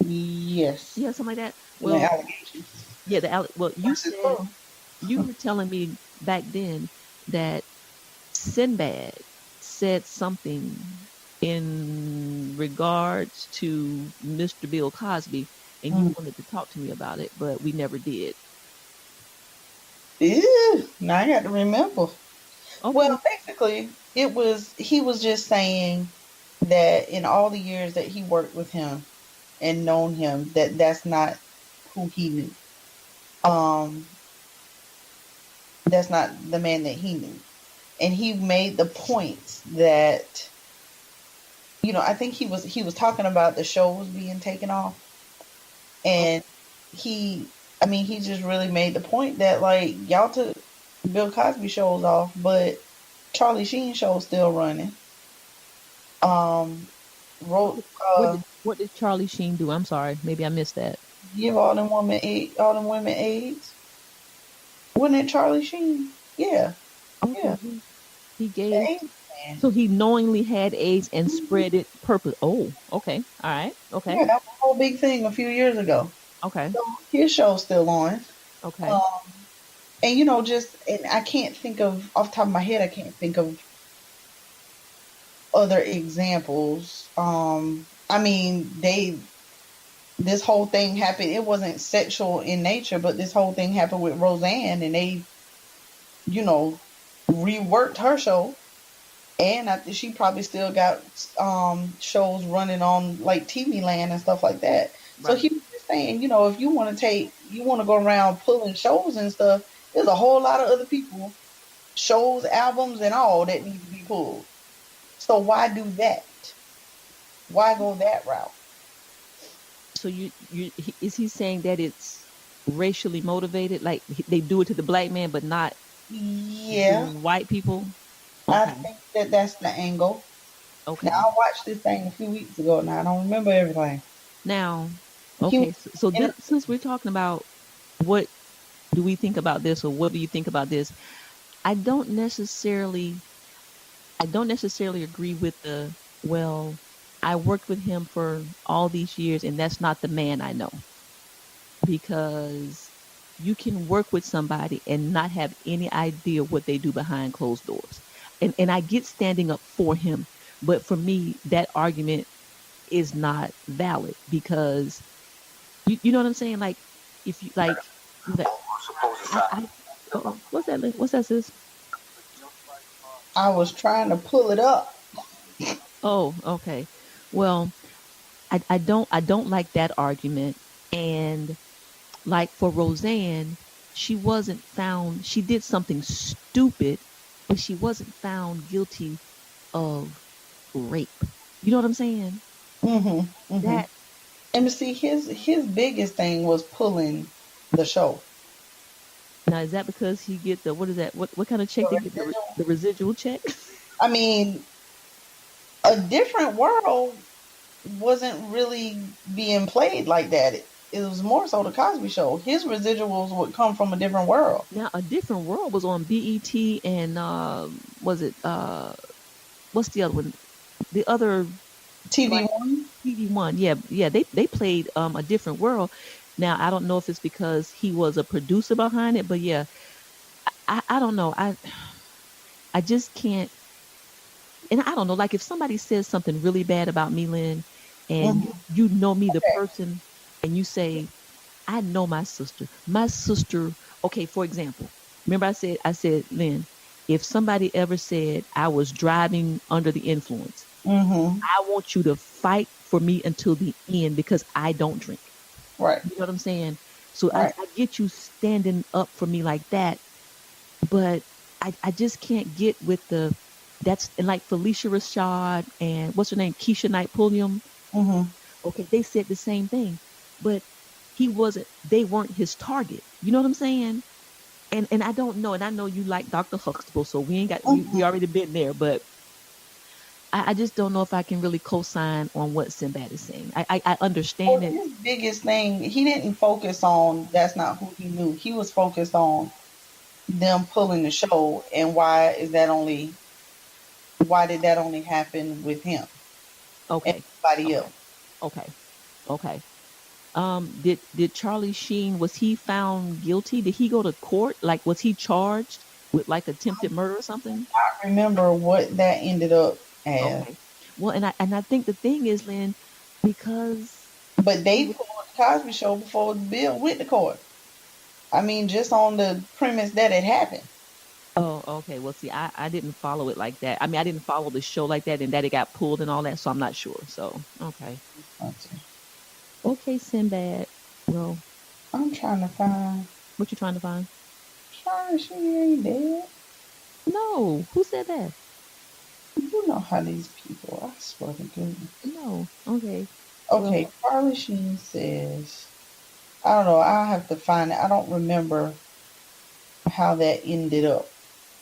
Yes. Yeah, something like that. And the Well, allegations. yeah, well, Versus proof. you were telling me back then that Sinbad said something in regards to Mr. Bill Cosby, and you wanted to talk to me about it, but we never did. Ew, now I got to remember. Okay. Well, basically, he was just saying that in all the years that he worked with him and known him, that's not who he knew. That's not the man that he knew. And he made the point that, I think he was talking about the shows being taken off, and he just really made the point that, like, y'all took Bill Cosby shows off, but Charlie Sheen show's still running. Wrote What did Charlie Sheen do? I'm sorry, maybe I missed that. give all them women AIDS. Wasn't it Charlie Sheen? Yeah. Okay. Yeah. He The gave. AIDS man. So he knowingly had AIDS and spread it purpose. Oh, okay. All right. Okay. Yeah, that was a whole big thing a few years ago. Okay. So his show's still on. Okay. And and I can't think of, off the top of my head, I can't think of other examples. This whole thing happened. It wasn't sexual in nature, but this whole thing happened with Roseanne, and they, reworked her show. And I think she probably still got shows running on like TV Land and stuff like that. So Right. he was just saying, if you want to go around pulling shows and stuff, there's a whole lot of other people, shows, albums, and all that need to be pulled. So why do that? Why go that route? So is he saying that it's racially motivated? Like they do it to the black man, but not Yeah, white people? I Okay. think that's the angle. Okay. Now, I watched this thing a few weeks ago. Now I don't remember everything. Now, He okay. was- So since we're talking about what do we think about this, or what do you think about this? I don't necessarily agree with the, well, I worked with him for all these years and that's not the man I know. Because you can work with somebody and not have any idea what they do behind closed doors. And I get standing up for him, but for me, that argument is not valid because you know what I'm saying? Like, if you like, what's that? What's that, sis? I was trying to pull it up. Oh, okay. Well, I don't like that argument. And like for Roseanne, she wasn't found. She did something stupid, but she wasn't found guilty of rape. You know what I'm saying? That And see, his biggest thing was pulling the show. now is that because he get the what is that? What kind of check they get the residual check? I mean, A Different World wasn't really being played like that. It was more so the Cosby Show. His residuals would come from A Different World. Now, A Different World was on BET and was it what's the other one? The other TV1. TV1. Yeah. They played A Different World. Now I don't know if it's because he was a producer behind it, but yeah, I don't know. I just can't. And I don't know. Like if somebody says something really bad about me, Lynn, and you know me, the person, and you say, I know my sister. My sister. Okay, for example, remember I said, Lynn, if somebody ever said I was driving under the influence, I want you to fight for me until the end because I don't drink. Right. You know what I'm saying? So Right. I get you standing up for me like that, but I just can't get with that's and like Felicia Rashad and what's her name, Keisha Knight Pulliam. Okay, they said the same thing, but they weren't his target. You know what I'm saying? And I don't know, and I know you like Dr. Huxtable, so we ain't got we already been there, but I just don't know if I can really co-sign on what Sinbad is saying. I understand it. His biggest thing, he didn't focus on that's not who he knew. He was focused on them pulling the show and why did that only happen with him? Okay. And nobody else. Okay. Did Charlie Sheen, was he found guilty? Did he go to court? Like, was he charged with like attempted murder or something? I remember what that ended up as. Okay. Well, and I think the thing is, Lynn, because But they pulled the Cosby Show before Bill went to court. I mean, just on the premise that it happened. oh, okay. Well, see, I didn't follow it like that. I mean, I didn't follow the show like that, and that it got pulled and all that, so I'm not sure. So, okay, Sinbad. Well, I'm trying to find. what you trying to find? Charlie Sheen ain't dead. No, who said that? You know how these people. I swear to goodness. No. Okay. Okay, Charlie Sheen says. I don't know. I'll have to find it. I don't remember how that ended up.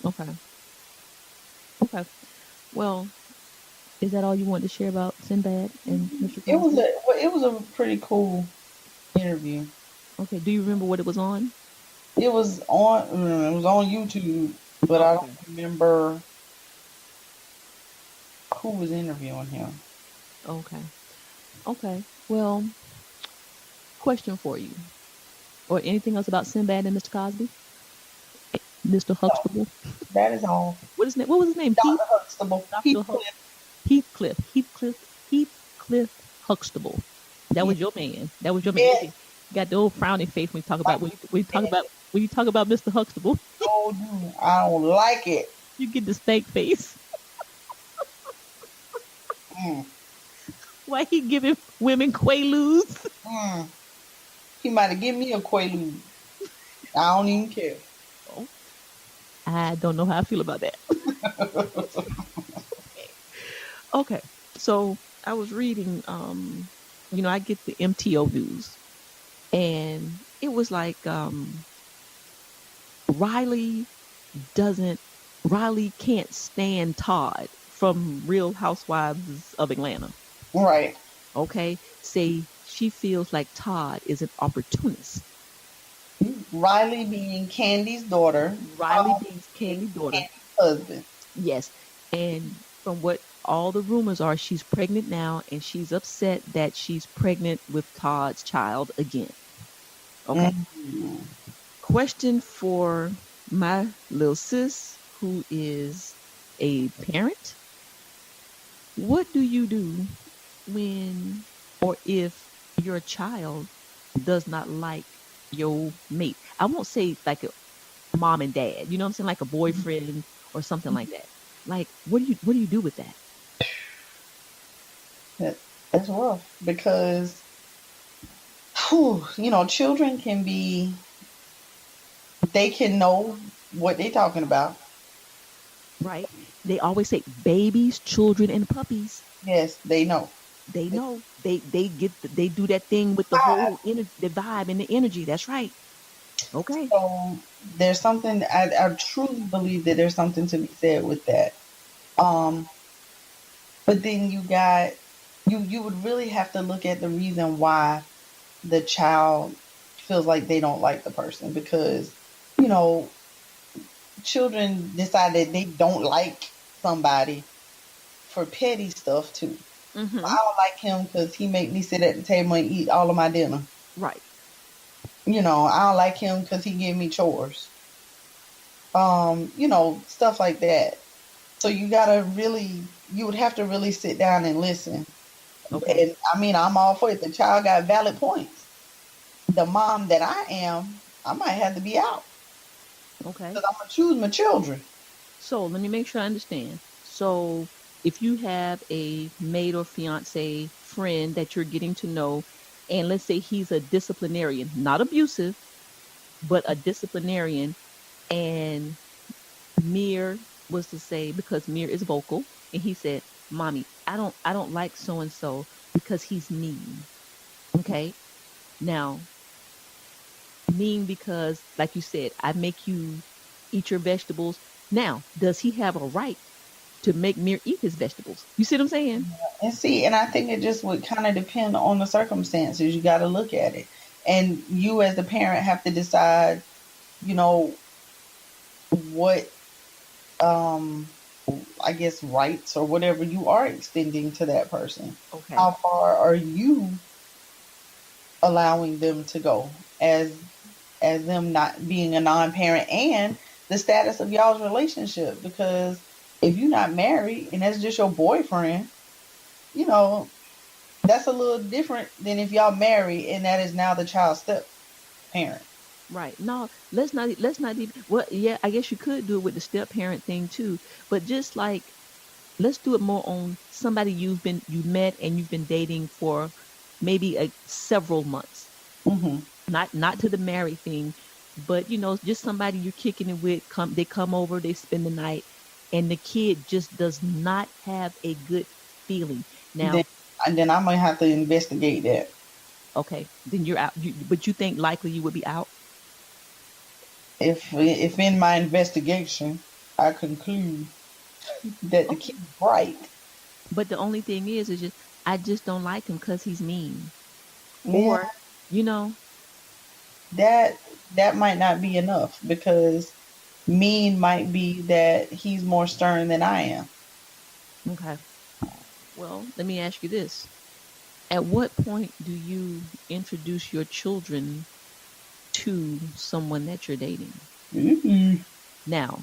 Okay. Well, is that all you want to share about Sinbad and Mr. Cosby? It was a pretty cool interview. Okay. Do you remember what it was on? It was on YouTube, but I don't remember who was interviewing him. Okay. Well, question for you, or anything else about Sinbad and Mr. Cosby, Mr. Huxtable. That is all. What was his name? Dr. Huxtable. Heathcliff Huxtable. That was your man. Yeah. You got the old frowny face when you talk about when you talk about Mr. Huxtable. Oh, dude, I don't like it. You get the steak face. Why he giving women quaaludes? He might have given me a Quaalude. I don't even care. I don't know how I feel about that. Okay. So I was reading, I get the MTO news, and it was like Riley can't stand Todd from Real Housewives of Atlanta. Right. Okay. Say she feels like Todd is an opportunist. Riley being Candy's daughter. Candy's daughter. Husband. Yes. And from what all the rumors are, she's pregnant now, and she's upset that she's pregnant with Todd's child again. Okay. Question for my little sis who is a parent. What do you do when or if your child does not like your mate? I won't say like a mom and dad, you know what I'm saying? Like a boyfriend or something like that. Like, what do you do with that? That's rough because, children can be, they can know what they're talking about. Right? They always say babies, children, and puppies. Yes, they know. They know. They do that thing with the whole the vibe and the energy. That's right. Okay. So there's something, I truly believe that there's something to be said with that. Um, but then you would really have to look at the reason why the child feels like they don't like the person because, you know, children decide that they don't like somebody for petty stuff too. Mm-hmm. I don't like him because he make me sit at the table and eat all of my dinner. Right. I don't like him because he give me chores. Stuff like that. So you would have to really sit down and listen. Okay. And I'm all for it. The child got valid points. The mom that I am, I might have to be out Okay. because I'm gonna choose my children. So let me make sure I understand. So if you have a mate or fiance friend that you're getting to know, and let's say he's a disciplinarian, not abusive, but a disciplinarian, and Mir was to say, because Mir is vocal, and he said, "Mommy, I don't like so and so because he's mean." Okay, now mean because, like you said, I make you eat your vegetables. Now, does he have a right to make Mir eat his vegetables? You see what I'm saying? And I think it just would kind of depend on the circumstances. You got to look at it, and you as the parent have to decide, what I guess rights or whatever you are extending to that person. Okay. How far are you allowing them to go as them not being a non-parent, and the status of y'all's relationship? Because if you're not married and that's just your boyfriend, that's a little different than if y'all married and that is now the child's step parent. Right. No, let's not even, well, yeah, I guess you could do it with the step parent thing too, but just like, let's do it more on somebody you met and you've been dating for maybe several months. Mm-hmm. Not to the married thing, but just somebody you're kicking it with. They come over, they spend the night, and the kid just does not have a good feeling. Now, then I might have to investigate that. okay, then you're out. But you think likely you would be out? If in my investigation I conclude that the kid's right. But the only thing is just I just don't like him because he's mean. Yeah. Or, you know, that might not be enough, because mean might be that he's more stern than I am. okay. Well, let me ask you this. At what point do you introduce your children to someone that you're dating? Mm-hmm. Now,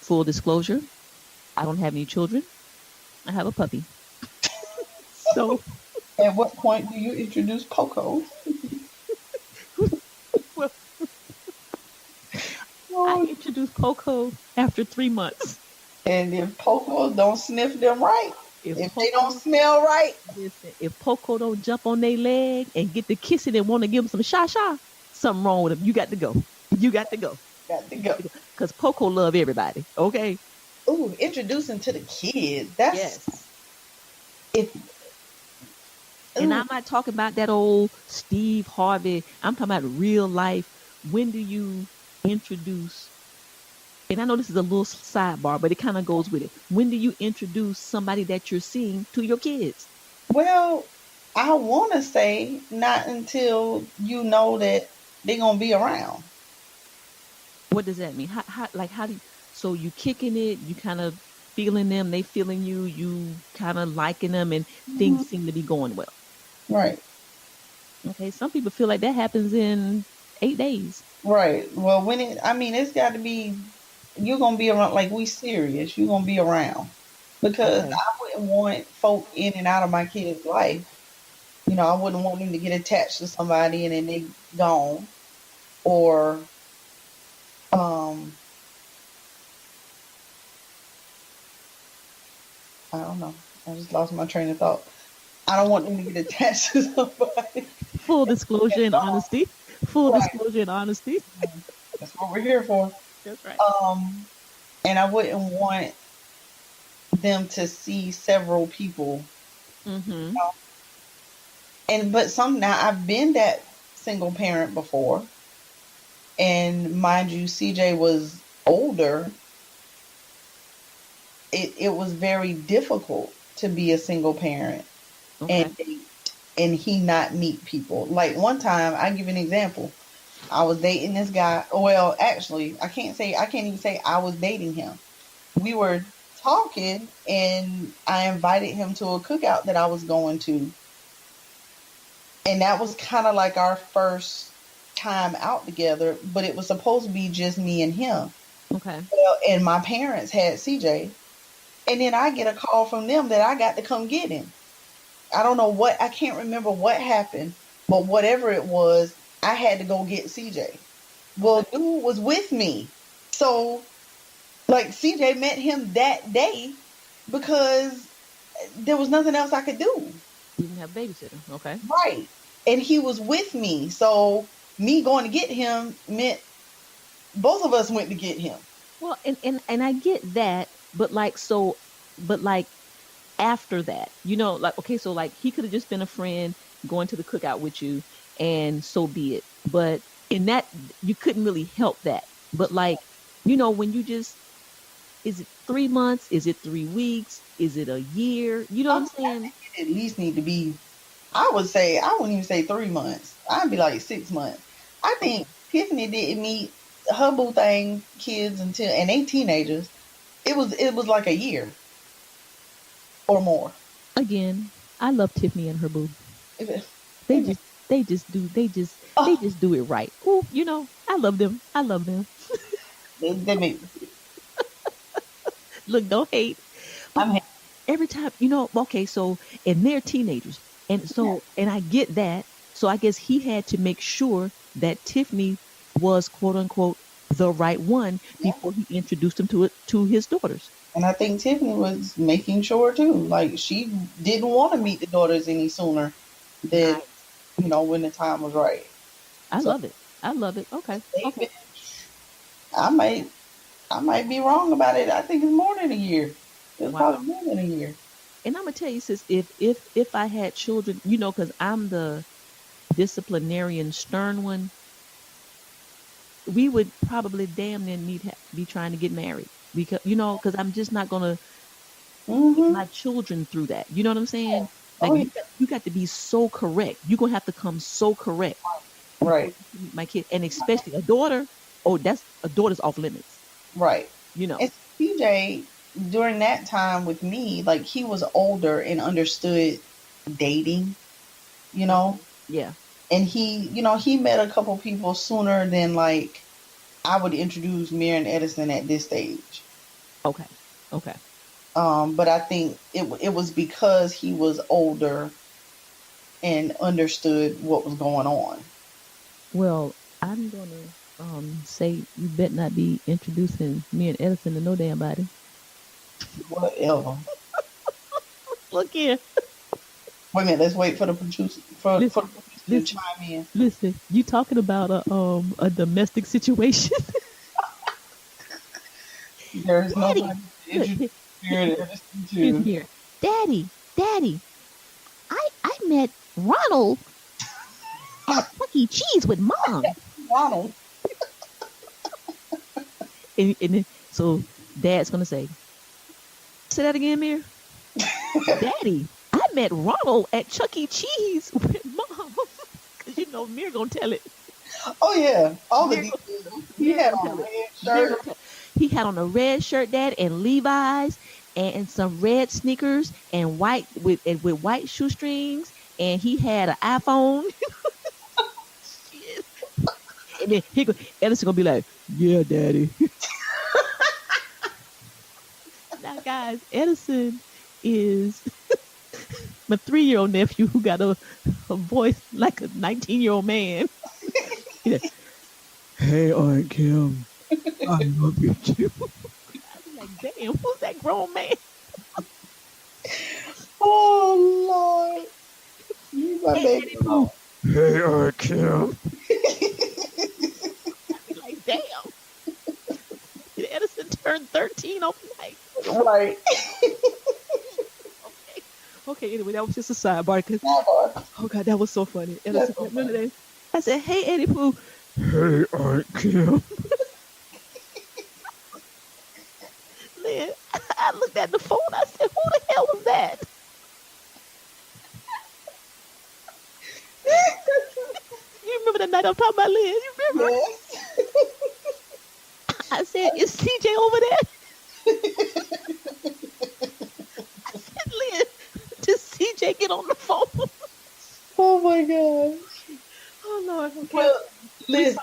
full disclosure, I don't have any children. I have a puppy. So, At what point do you introduce Poco? well, I introduced Poco after 3 months. And if Poco don't sniff them right, if Poco, they don't smell right, listen, if Poco don't jump on their leg and get the kissing and want to give them some sha-sha, something wrong with him. You got to go. You got to go. got to go. Because Poco love everybody, okay? Ooh, introducing to the kids. That's Yes. if. And Ooh. I'm not talking about that old Steve Harvey. I'm talking about real life. When do you introduce, and I know this is a little sidebar, but it kind of goes with it. When do you introduce somebody that you're seeing to your kids? Well, I want to say not until you know that they're gonna be around. What does that mean? How do you, so you kicking it, you kind of feeling them, they feeling you kind of liking them, and things seem to be going well. Right. Okay, some people feel like that happens in 8 days. Right. Well, it's got to be, you're going to be around, like, we serious. You're going to be around. Because Okay. I wouldn't want folk in and out of my kid's life. I wouldn't want them to get attached to somebody and then they gone. Or, um, I don't know. I just lost my train of thought. I don't want them to get attached to somebody. Full disclosure and honesty. Full Right. disclosure and honesty. That's what we're here for. That's right. And I wouldn't want them to see several people. Mm-hmm. But now I've been that single parent before, and mind you, CJ was older. It was very difficult to be a single parent Okay. and he not meet people. Like one time, I give you an example. I was dating this guy. Well, actually, I can't even say I was dating him. We were talking, and I invited him to a cookout that I was going to. And that was kind of like our first time out together, but it was supposed to be just me and him. Okay. Well, and my parents had CJ. And then I get a call from them that I got to come get him. I can't remember what happened, but whatever it was, I had to go get CJ. Well, dude was with me. So, like, CJ met him that day because there was nothing else I could do. You didn't have a babysitter. Okay. Right. And he was with me. So, me going to get him meant both of us went to get him. Well, and I get that, but after that, like, okay, so like he could have just been a friend going to the cookout with you, and so be it. But in that, you couldn't really help that. But like, when you just, is it 3 months? Is it 3 weeks? Is it a year? You know what I'm saying? It at least need to be, I wouldn't even say 3 months. I'd be like 6 months. I think Tiffany didn't meet her boo thing kids and they teenagers. It was like a year or more. Again, I love Tiffany and her boo. It- They just do it right. Ooh, I love them. I love them. they make Look, don't hate. I'm Every time, okay, so, and they're teenagers. And so, and I get that. So I guess he had to make sure that Tiffany was, quote unquote, the right one before he introduced him to his daughters. and I think Tiffany was making sure too. Like she didn't want to meet the daughters any sooner than when the time was right. I love it. I love it. Okay. Okay. I might be wrong about it. I think it's more than a year. It's Wow. probably more than a year. And I'm gonna tell you, sis, if I had children, because I'm the disciplinarian, stern one, we would probably damn near be trying to get married because I'm just not gonna put my children through that. You know what I'm saying? Like you got to be so correct. You're gonna have to come so correct. Right. My kid, and especially a daughter. Oh, a daughter's off limits. Right. And CJ, during that time with me, like he was older and understood dating, yeah. and he met a couple people sooner than like I would introduce Mir and Edison at this stage. Okay. Okay. But I think it was because he was older and understood what was going on. Well, I'm gonna say you better not be introducing me and Edison to no damn body. Whatever. Look here. Wait a minute. Let's wait for the producer to chime in. Listen, you talking about a domestic situation? There's Daddy, nobody to introduce Mir and Edison Here's to. here. Daddy, I met Ronald at Chuck E. Cheese with Mom. Ronald. And then, so Dad's gonna say that again, Mir. Daddy, I met Ronald at Chuck E. Cheese with Mom. Because Mir gonna tell it. Oh yeah, all the Mir- details. He had on a red shirt. He had on a red shirt, Dad, and Levi's, and some red sneakers, and white with white shoestrings, and he had an iPhone. And then Edison gonna be like, "Yeah, daddy." Now, guys, Edison is my 3-year-old nephew who got a voice like a 19-year-old man. He's like, "Hey, Aunt Kim, I love you too." I'm like, damn, who's that grown man? Oh Lord, you my Hey, baby. Eddie, hey, Aunt Kim. I'm like, damn. Edison turned 13 overnight. Right. Okay, anyway, that was just a sidebar. Sidebar. Oh, God, that was so funny. Edison, That's so remember funny. that? I said, hey, Eddie Pooh. Hey, Aunt Kim. Lynn, I looked at the phone. I said, who the hell was that? You remember the night I'm talking about, Lynn? You remember? Yes. I said, is CJ over there? I said, Lynn, did CJ get on the phone? Oh my gosh. Oh, Lord. Okay. Well, listen.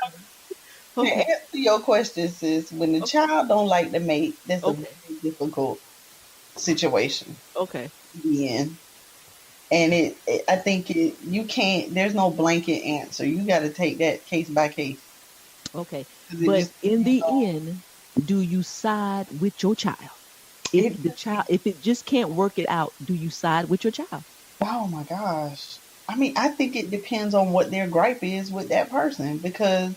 To Okay. answer your question, sis, when the child don't like the mate, that's a Okay. very difficult situation Okay. to be in. And I think you can't. There's no blanket answer. You got to take that case by case. Okay. 'Cause it But just in the depends on- end, do you side with your child? If it just can't work it out, do you side with your child? Oh my gosh. I mean, I think it depends on what their gripe is with that person, because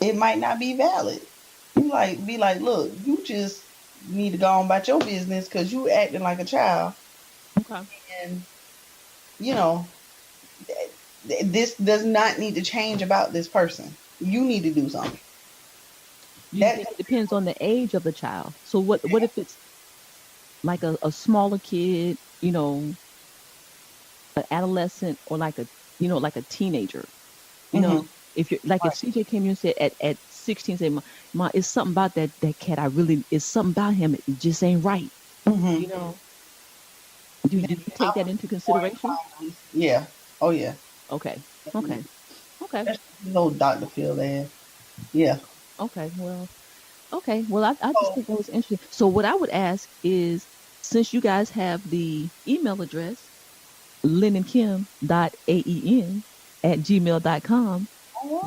it might not be valid. You be like, look, you just need to go on about your business because you acting like a child, Okay. and you know this does not need to change about this person. You need to do something. Do you think it depends on the age of the child? So what if it's like a smaller kid, an adolescent, or like a teenager? If you're like, if CJ came here and said at 16, say, Ma, it's something about that cat. It's something about him. It just ain't right. Mm-hmm. Do you take that into consideration? Yeah. Oh yeah. Okay. That's no Dr. Phil there. Yeah. Okay. Well, I just think that was interesting. So what I would ask is, since you guys have the email address, lynnandkim.aen@gmail.com,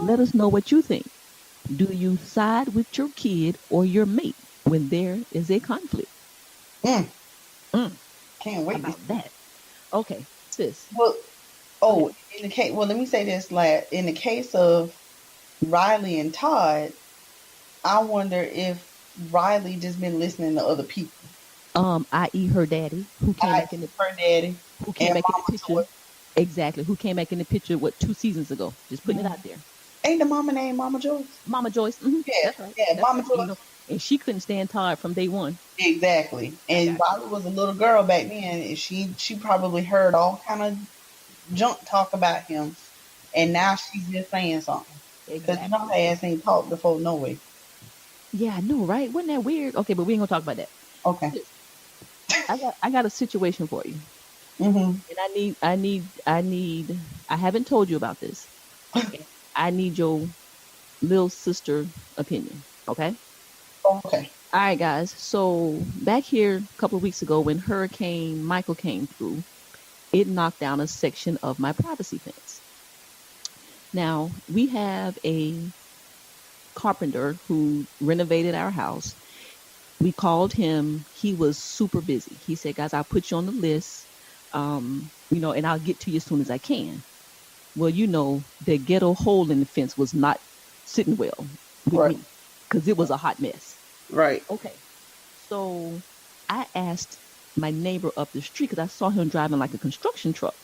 let us know what you think. Do you side with your kid or your mate when there is a conflict? Can't wait about that. Okay, sis. Well, let me say this, in the case of Riley and Todd, I wonder if Riley just been listening to other people. I.e. her daddy, who came back in the picture. Exactly, who came back in the picture 2 seasons ago? Just putting it out there. Ain't the mama named Mama Joyce? Mama Joyce. Mm-hmm. Yeah, that's right. yeah, Mama Joyce. And she couldn't stand Todd from day one. Exactly. And Riley was a little girl back then, and she probably heard all kind of junk talk about him, and now she's just saying something. Because her ass ain't talked before, no way. Yeah, I know, right? Wasn't that weird? Okay, but we ain't gonna talk about that. Okay. I got a situation for you. Mm-hmm. And I haven't told you about this. I need your little sister opinion. Okay? Okay. All right, guys. So back here a couple of weeks ago when Hurricane Michael came through, it knocked down a section of my privacy fence. Now, we have a carpenter who renovated our house. We called him. He was super busy. He said, guys, I'll put you on the list, and I'll get to you as soon as I can. Well, the ghetto hole in the fence was not sitting well with me because it was a hot mess. Right. Okay. So I asked my neighbor up the street because I saw him driving like a construction truck.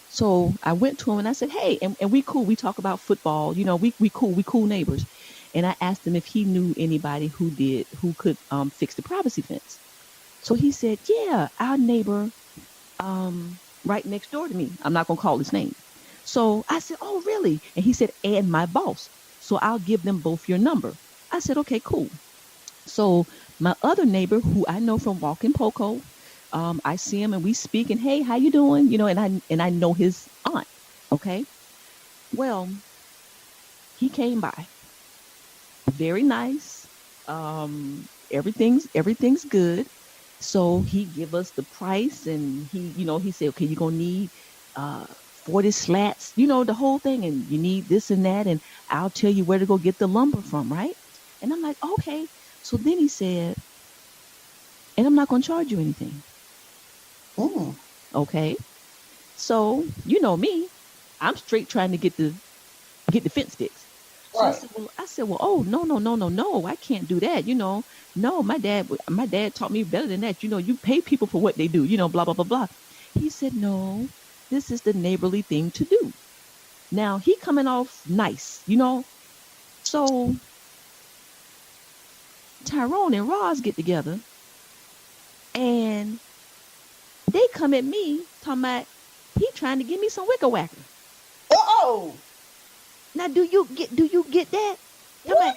So I went to him and I said, hey, and we cool. We talk about football. We cool neighbors. And I asked him if he knew anybody who could fix the privacy fence. So he said, yeah, our neighbor right next door to me. I'm not going to call his name. So I said, oh, really? And he said, and my boss. So I'll give them both your number. I said, okay, cool. So my other neighbor, who I know from Walking Poco, I see him and we speak, and hey, how you doing? And I know his aunt. Okay. Well, he came by. Very nice. Everything's good. So he give us the price, and he said, okay, you're gonna need 40 slats, the whole thing, and you need this and that, and I'll tell you where to go get the lumber from, right? And I'm like, okay. So then he said, and I'm not gonna charge you anything. Mm. Okay. So you know me, I'm straight trying to get the fence fixed. So Right. I said, well, oh, no, I can't do that. No, my dad taught me better than that. You pay people for what they do, blah, blah, blah, blah. He said, no, this is the neighborly thing to do. Now he coming off nice, So Tyrone and Roz get together, and they come at me talking about he trying to give me some wicker whacker. Oh. Now, do you get that? What?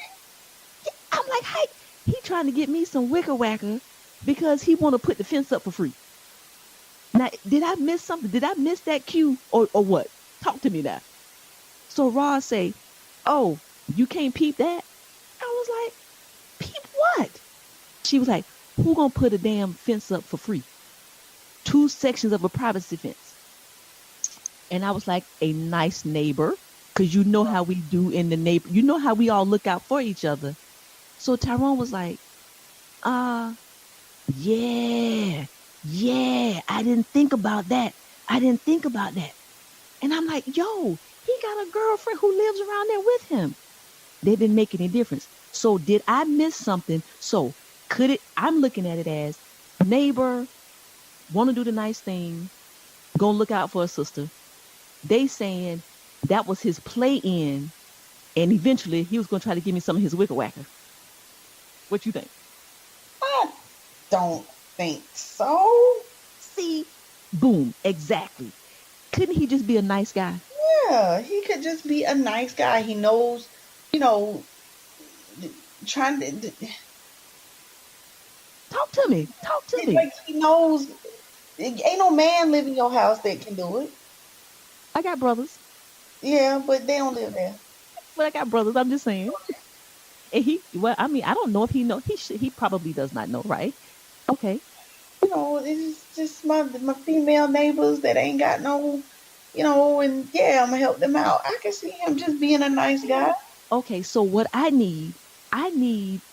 I'm like, hey, he trying to get me some wicker whacker because he want to put the fence up for free. Now, did I miss something? Did I miss that cue or what? Talk to me now. So Roz say, oh, you can't peep that? I was like, peep what? She was like, who gonna put a damn fence up for free? 2 sections of a privacy fence. And I was like, a nice neighbor. Because you know how we do in the neighbor. You know how we all look out for each other. So Tyrone was like, yeah, I didn't think about that. And I'm like, yo, he got a girlfriend who lives around there with him. They didn't make any difference. So did I miss something? So I'm looking at it as neighbor, want to do the nice thing, gonna look out for a sister. They saying that was his play in, and eventually he was going to try to give me some of his wicker whacker. What you think? I don't think so. See, boom, exactly. Couldn't he just be a nice guy? Yeah, he could just be a nice guy. He knows, trying to. Talk to me. Like he knows, ain't no man live in your house that can do it. I got brothers. Yeah, but they don't live there. But I got brothers. I'm just saying. And I don't know if he knows. He probably does not know, right? Okay. It's just my female neighbors that ain't got no, and yeah, I'm gonna help them out. I can see him just being a nice guy. Okay, so what I need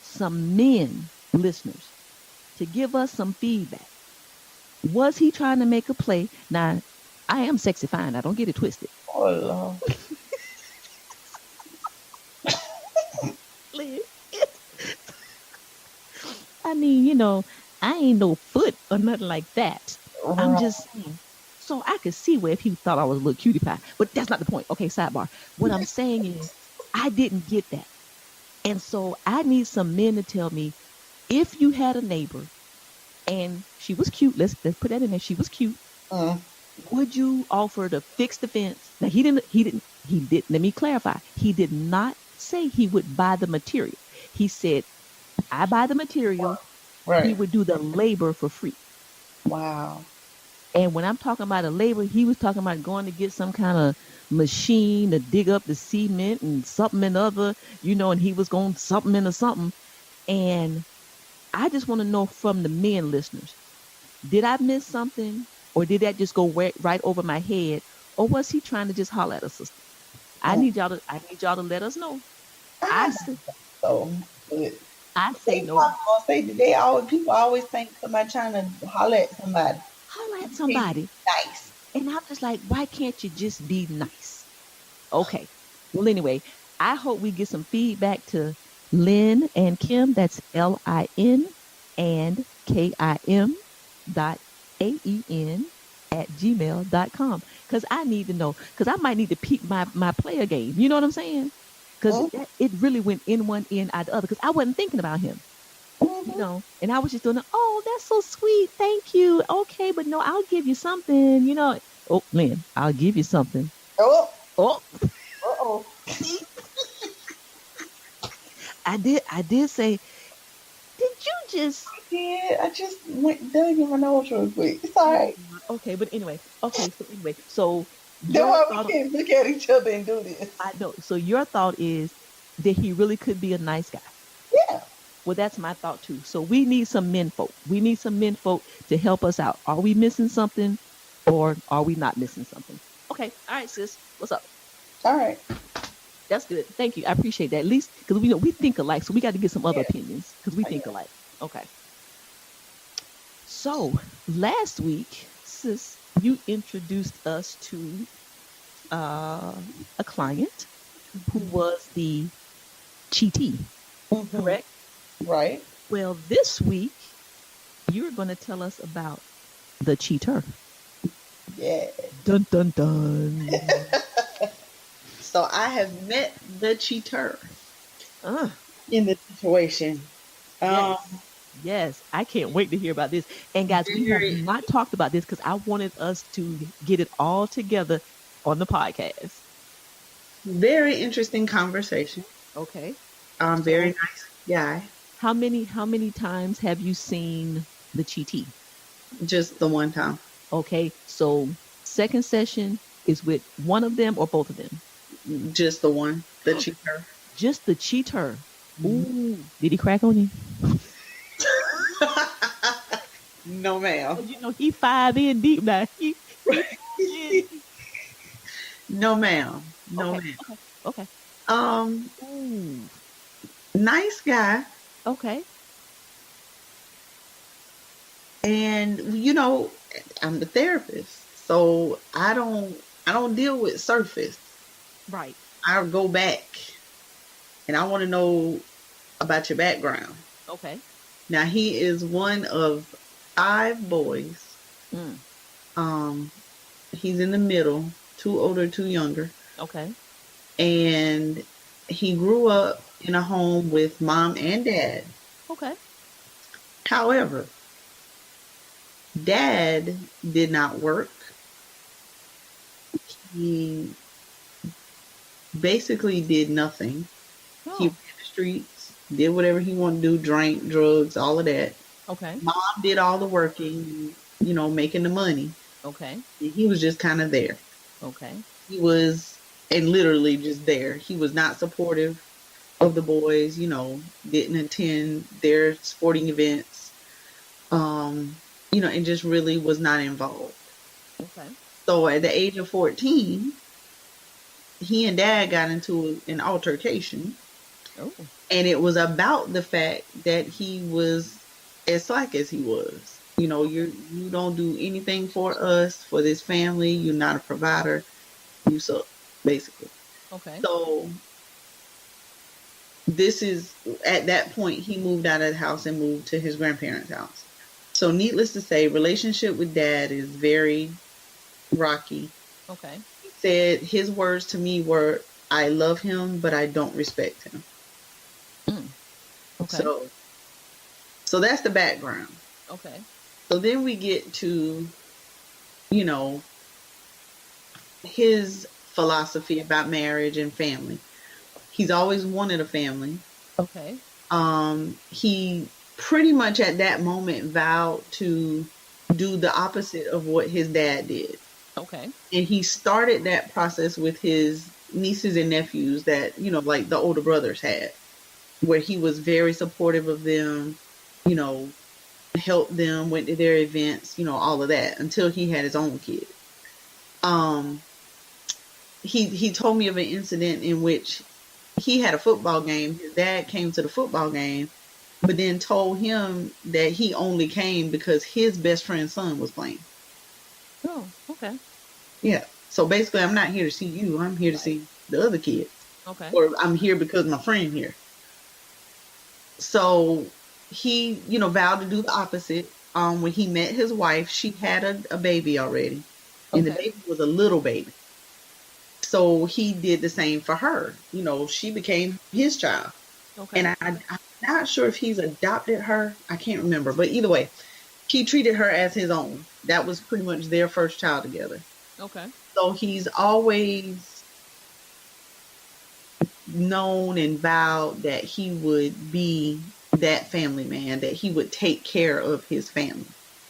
some men listeners to give us some feedback. Was he trying to make a play? Now, I am sexy fine. I don't get it twisted. Oh, Lord. I mean, I ain't no foot or nothing like that. Right. I'm just saying. So I could see where if he thought I was a little cutie pie. But that's not the point. Okay, sidebar. What I'm saying is I didn't get that. And so I need some men to tell me, if you had a neighbor and she was cute, let's put that in there, she was cute. Would you offer to fix the fence? Now he didn't, let me clarify. He did not say he would buy the material. He said, I buy the material. Right. He would do the labor for free. Wow. And when I'm talking about a labor, he was talking about going to get some kind of machine to dig up the cement and something and other, and he was going something into something. And I just want to know from the men listeners, did I miss something? Or did that just go right over my head? Or was he trying to just holler at us, sister? I need y'all to let us know. I say no. People always think somebody trying to holler at somebody. Holler at somebody. Nice. And I'm just like, why can't you just be nice? Okay. Well, anyway, I hope we get some feedback to Lynn and Kim. That's LIN and KIM AEN@gmail.com, because I need to know, because I might need to peep my player game. You know what I'm saying? Because it really went in one end out the other, because I wasn't thinking about him. And I was just doing, oh, that's so sweet, thank you. Okay, but no, I'll give you something, Oh, Lynn, I'll give you something. I did say, did you just... I just went dug in my nose real quick. It's all right. Okay, but anyway. So That's your why we thought, can't look at each other and do this. I know. So your thought is that he really could be a nice guy. Yeah. Well, that's my thought too. So we need some men folk. We need some men folk to help us out. Are we missing something, or are we not missing something? Okay. All right, sis. What's up? All right. That's good. Thank you. I appreciate that. At least because we think alike, so we got to get some other Yeah. opinions because we think alike. Okay. So last week, sis, you introduced us to a client who was the cheatee, correct? Right. Well, this week you're going to tell us about the cheater. Yeah. Dun dun dun. So I have met the cheater uh, in the situation. yes, I can't wait to hear about this. And guys, we Very- have not talked about this because I wanted us to get it all together on the podcast. Very interesting conversation. Okay. Very nice guy. How many times have you seen the cheatee? Just the one time. Okay, so second session is with one of them or both of them? Just the one. The cheater. Just the cheater. Ooh, did he crack on you? No, ma'am. You know he 5 in deep now. No, ma'am. No, Okay, ma'am. okay. Ooh, Nice guy. okay. And I'm the therapist, so I don't deal with surface. Right. I go back, and I want to know about your background. Okay. Now he is one of 5 boys. Mm. He's in the middle, 2 older, 2 younger, Okay. and he grew up in a home with mom and dad. Okay. However, dad did not work. He basically did nothing. Oh, He ran the streets, did whatever he wanted to do, drank, drugs, all of that. okay. Mom did all the working, making the money. Okay. And he was just kind of there. Okay. He was, and literally just there. He was not supportive of the boys, didn't attend their sporting events, and just really was not involved. Okay. So at the age of 14, he and dad got into an altercation, Oh. and it was about the fact that he was as slack as he was. You don't do anything for us, for this family. You're not a provider. You suck, basically. Okay. So this is, at that point, he moved out of the house and moved to his grandparents' house. So needless to say, relationship with dad is very rocky. Okay. He said his words to me were, I love him, but I don't respect him. Okay. So that's the background. Okay. So then we get to, his philosophy about marriage and family. He's always wanted a family. Okay. He pretty much at that moment vowed to do the opposite of what his dad did. Okay. And he started that process with his nieces and nephews that, like the older brothers had, where he was very supportive of them, helped them, went to their events, all of that, until he had his own kid. He told me of an incident in which he had a football game. His dad came to the football game, but then told him that he only came because his best friend's son was playing. Oh, okay. Yeah. So basically, I'm not here to see you. I'm here to see the other kid. Okay. Or I'm here because my friend here. So he, vowed to do the opposite. When he met his wife, she had a baby already. And the Okay. baby was a little baby. So he did the same for her. She became his child. Okay. And I'm not sure if he's adopted her. I can't remember. But either way, he treated her as his own. That was pretty much their first child together. Okay. So he's always known and vowed that he would be that family man, that he would take care of his family,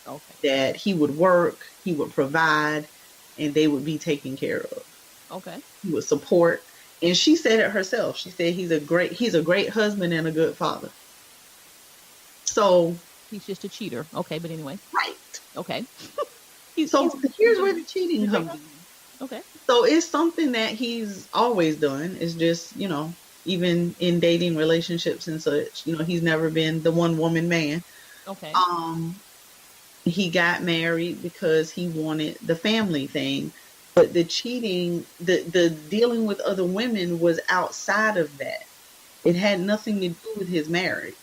Okay. that he would work, he would provide, and they would be taken care of. Okay. He would support. And she said it herself. She said he's a great husband and a good father. So He's just a cheater. Okay, but anyway. right. Okay. So here's where the cheating comes in. Okay. So it's something that he's always done. It's just, even in dating relationships and such, he's never been the one woman man. Okay. He got married because he wanted the family thing, but the cheating, the dealing with other women was outside of that. It had nothing to do with his marriage.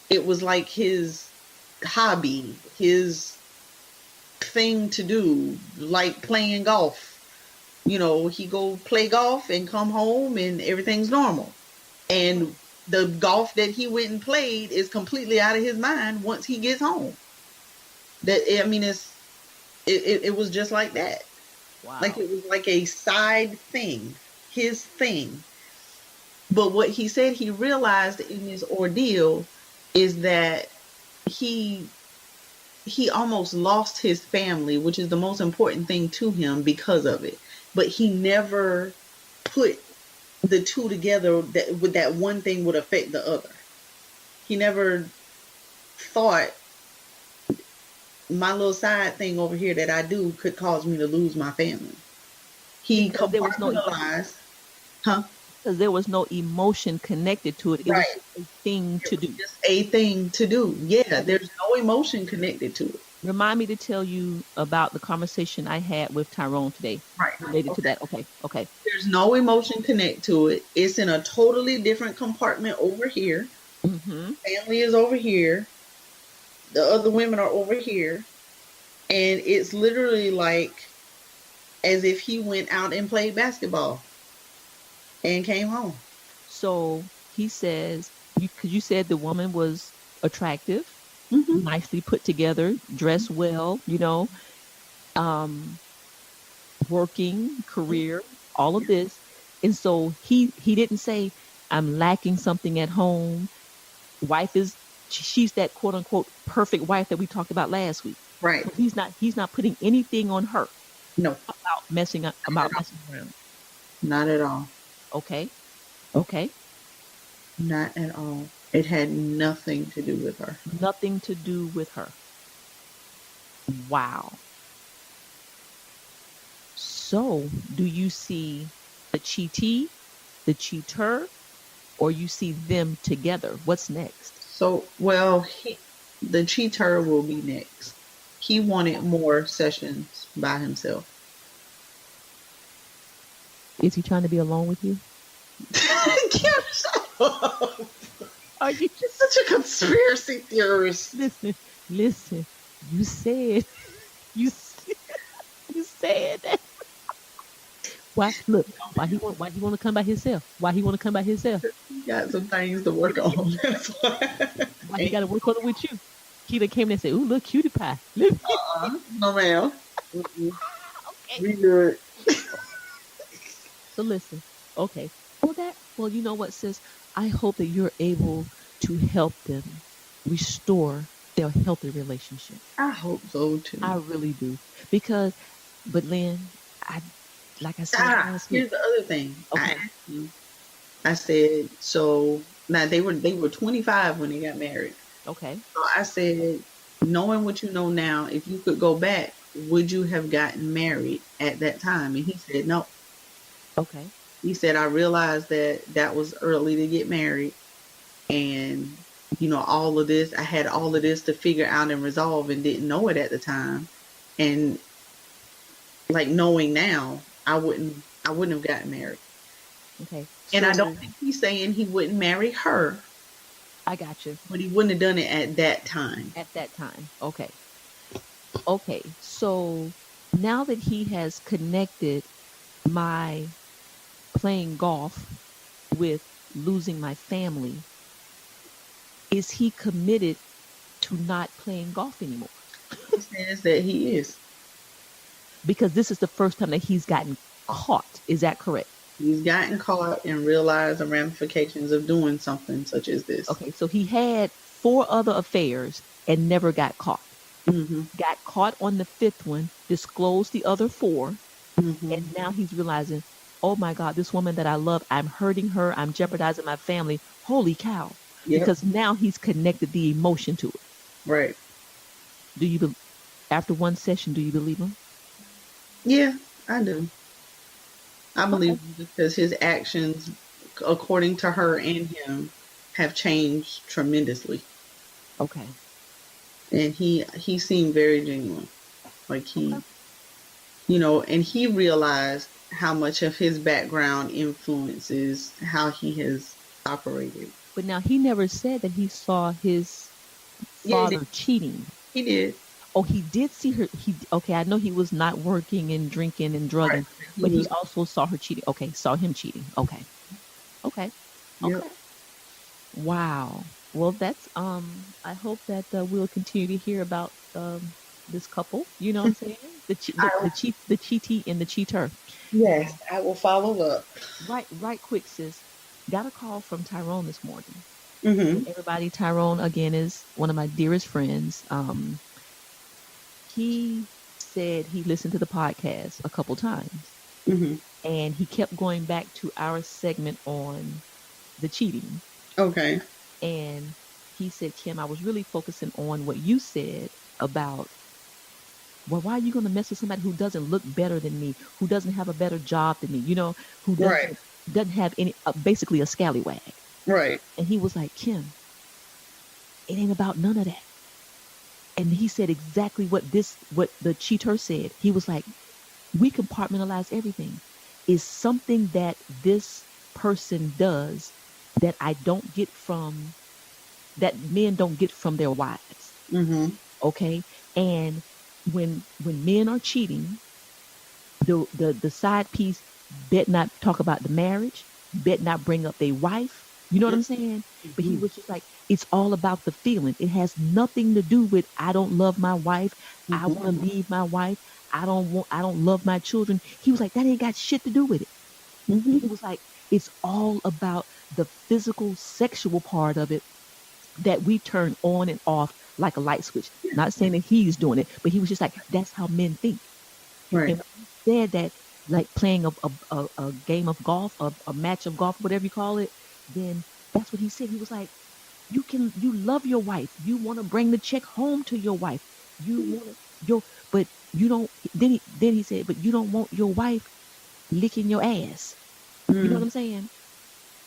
It was like his hobby, his thing to do, like playing golf. He go play golf and come home and everything's normal. And the golf that he went and played is completely out of his mind once he gets home. It was just like that. Wow. Like it was like a side thing, his thing. But what he said he realized in his ordeal is that he almost lost his family, which is the most important thing to him because of it. But he never put the two together that one thing would affect the other. He never thought my little side thing over here that I do could cause me to lose my family. He compartmentalized, Because there was no emotion connected to it. It Right. was a thing to do. just a thing to do. Yeah, there's no emotion connected to it. Remind me to tell you about the conversation I had with Tyrone today Right. related to that. Okay. There's no emotion connect to it. It's in a totally different compartment over here. Mm-hmm. Family is over here. The other women are over here. And it's literally like as if he went out and played basketball and came home. So he says, because you said the woman was attractive, Mm-hmm. nicely put together, dressed well, working, career, all of this. And so he didn't say, I'm lacking something at home. She's that quote unquote perfect wife that we talked about last week. Right. He's not putting anything on her No, about messing around. not at all. Okay. Not at all. It had nothing to do with her. Nothing to do with her. Wow. So, do you see the cheatee, the cheater, or you see them together? What's next? So, the cheater will be next. He wanted more sessions by himself. Is he trying to be alone with you? Kim, shut up. Are you just Such a conspiracy theorist. listen? You said that. Why he want to come by himself? Why he want to come by himself? He got some things to work on. That's why. Why he got to work on it with you? He done came in and said, "Ooh, look, cutie pie." Look. No, ma'am. Mm-mm. Okay. We good. So listen, okay. Well, you know what, sis? I hope that you're able to help them restore their healthy relationship. I hope so too. I really do. But Lynn, like I said last week. Here's the other thing. Okay. I asked him. I said, so now they were 25 when they got married. Okay. So I said, knowing what you know now, if you could go back, would you have gotten married at that time? And he said no. Okay. He said, I realized that was early to get married. And, all of this, I had all of this to figure out and resolve and didn't know it at the time. And like knowing now, I wouldn't have gotten married. Okay. And I So, don't think he's saying he wouldn't marry her, I got you. but he wouldn't have done it at that time. At that time. Okay. So now that he has connected my playing golf with losing my family, is he committed to not playing golf anymore? He says that he is. Because this is the first time that he's gotten caught. Is that correct? He's gotten caught and realized the ramifications of doing something such as this. Okay, so he had 4 other affairs and never got caught. got caught on the fifth one, disclosed the other four, Mm-hmm. and now he's realizing, oh my God, this woman that I love, I'm hurting her, I'm jeopardizing my family. Holy cow. Yep. Because now he's connected the emotion to it. Right. Do you, after one session, do you believe him? Yeah, I do. I believe because his actions, according to her and him, have changed tremendously. Okay. And he seemed very genuine. Like he, and he realized how much of his background influences how he has operated. But now he never said that he saw his father cheating. He did. Oh, he did see her. Okay, I know he was not working and drinking and drugging, Right. but he also saw her cheating. Okay, saw him cheating. Okay. Yep. Wow. Well, that's I hope that we'll continue to hear about this couple. You know what I'm saying? The cheatee and the cheater. Yes, I will follow up. Right. Quick, sis. Got a call from Tyrone this morning. Mm-hmm. Everybody, Tyrone again is one of my dearest friends. He said he listened to the podcast a couple times, and he kept going back to our segment on the cheating. Okay. And he said, Kim, I was really focusing on what you said about, well, why are you going to mess with somebody who doesn't look better than me, who doesn't have a better job than me, who doesn't have any, basically a scallywag. Right. And he was like, Kim, it ain't about none of that. And he said exactly what the cheater said. He was like, we compartmentalize everything. Is something that this person does that that men don't get from their wives. Mm-hmm. Okay. And when men are cheating, the side piece bet not talk about the marriage, bet not bring up their wife. You know what I'm saying? But he was just like, it's all about the feeling. It has nothing to do with, I don't love my wife. I want to leave my wife. I don't love my children. He was like, that ain't got shit to do with it. He was like, it's all about the physical, sexual part of it that we turn on and off like a light switch. Not saying that he's doing it, but he was just like, that's how men think. Right. And when he said that, like playing a game of golf, a match of golf, whatever you call it, then that's what he said. He was like, you love your wife. You want to bring the check home to your wife. You want but you don't, then he said, but you don't want your wife licking your ass. You know what I'm saying?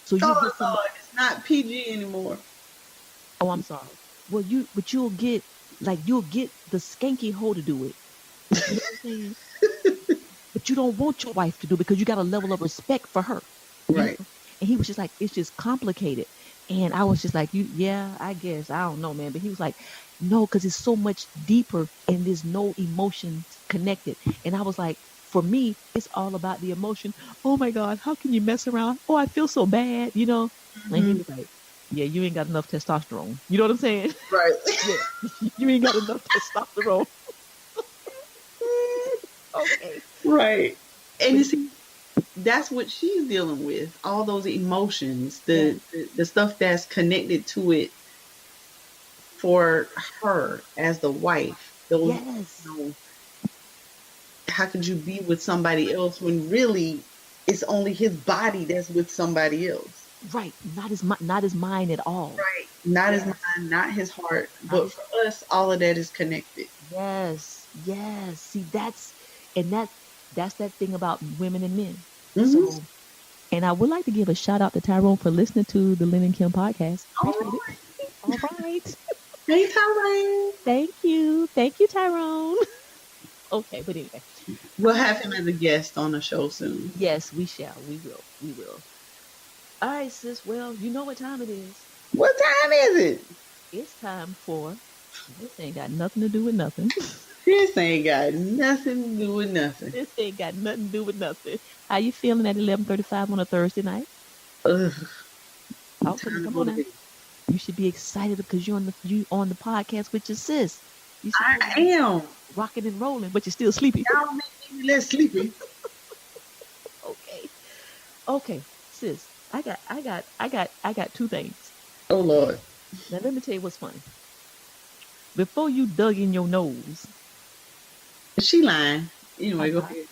So you get somebody, it's not PG anymore. oh, I'm sorry. Well, you'll get the skanky hoe to do it. You know what I'm saying? But you don't want your wife to do it because you got a level of respect for her. Right. And he was just like, it's just complicated. And I was just like, yeah, I guess. I don't know, man. But he was like, no, because it's so much deeper and there's no emotions connected. And I was like, for me, it's all about the emotion. Oh my God, how can you mess around? Oh, I feel so bad, And he was like, yeah, you ain't got enough testosterone. You know what I'm saying? Right. Yeah, you ain't got enough testosterone. Okay. Right. And you see, that's what she's dealing with. All those emotions, the stuff that's connected to it for her as the wife. Those, Yes. how could you be with somebody else when really it's only his body that's with somebody else? Right. Not his mind at all. Right. Not his mind, not his heart. But for us, all of that is connected. Yes. See, that's that thing about women and men. So, and I would like to give a shout out to Tyrone for listening to the Lynn and Kim podcast. Appreciate it. All right. Hey, Tyrone. Thank you, Tyrone. Okay, but anyway, We'll have him as a guest on the show soon. yes, we shall. We will. All right, sis. Well, you know what time it is. What time is it? It's time for this ain't got nothing to do with nothing. This ain't got nothing to do with nothing. This ain't got nothing to do with nothing. How you feeling at 11:35 on a Thursday night? Ugh. Talk to me. Come on now. You should be excited because you on the podcast with your sis. You I am rocking and rolling, but you're still sleepy. Y'all make me less sleepy. Okay, sis. I got two things. Oh Lord. Now let me tell you what's funny. before you dug in your nose, She lying. Anyway, go I'm ahead.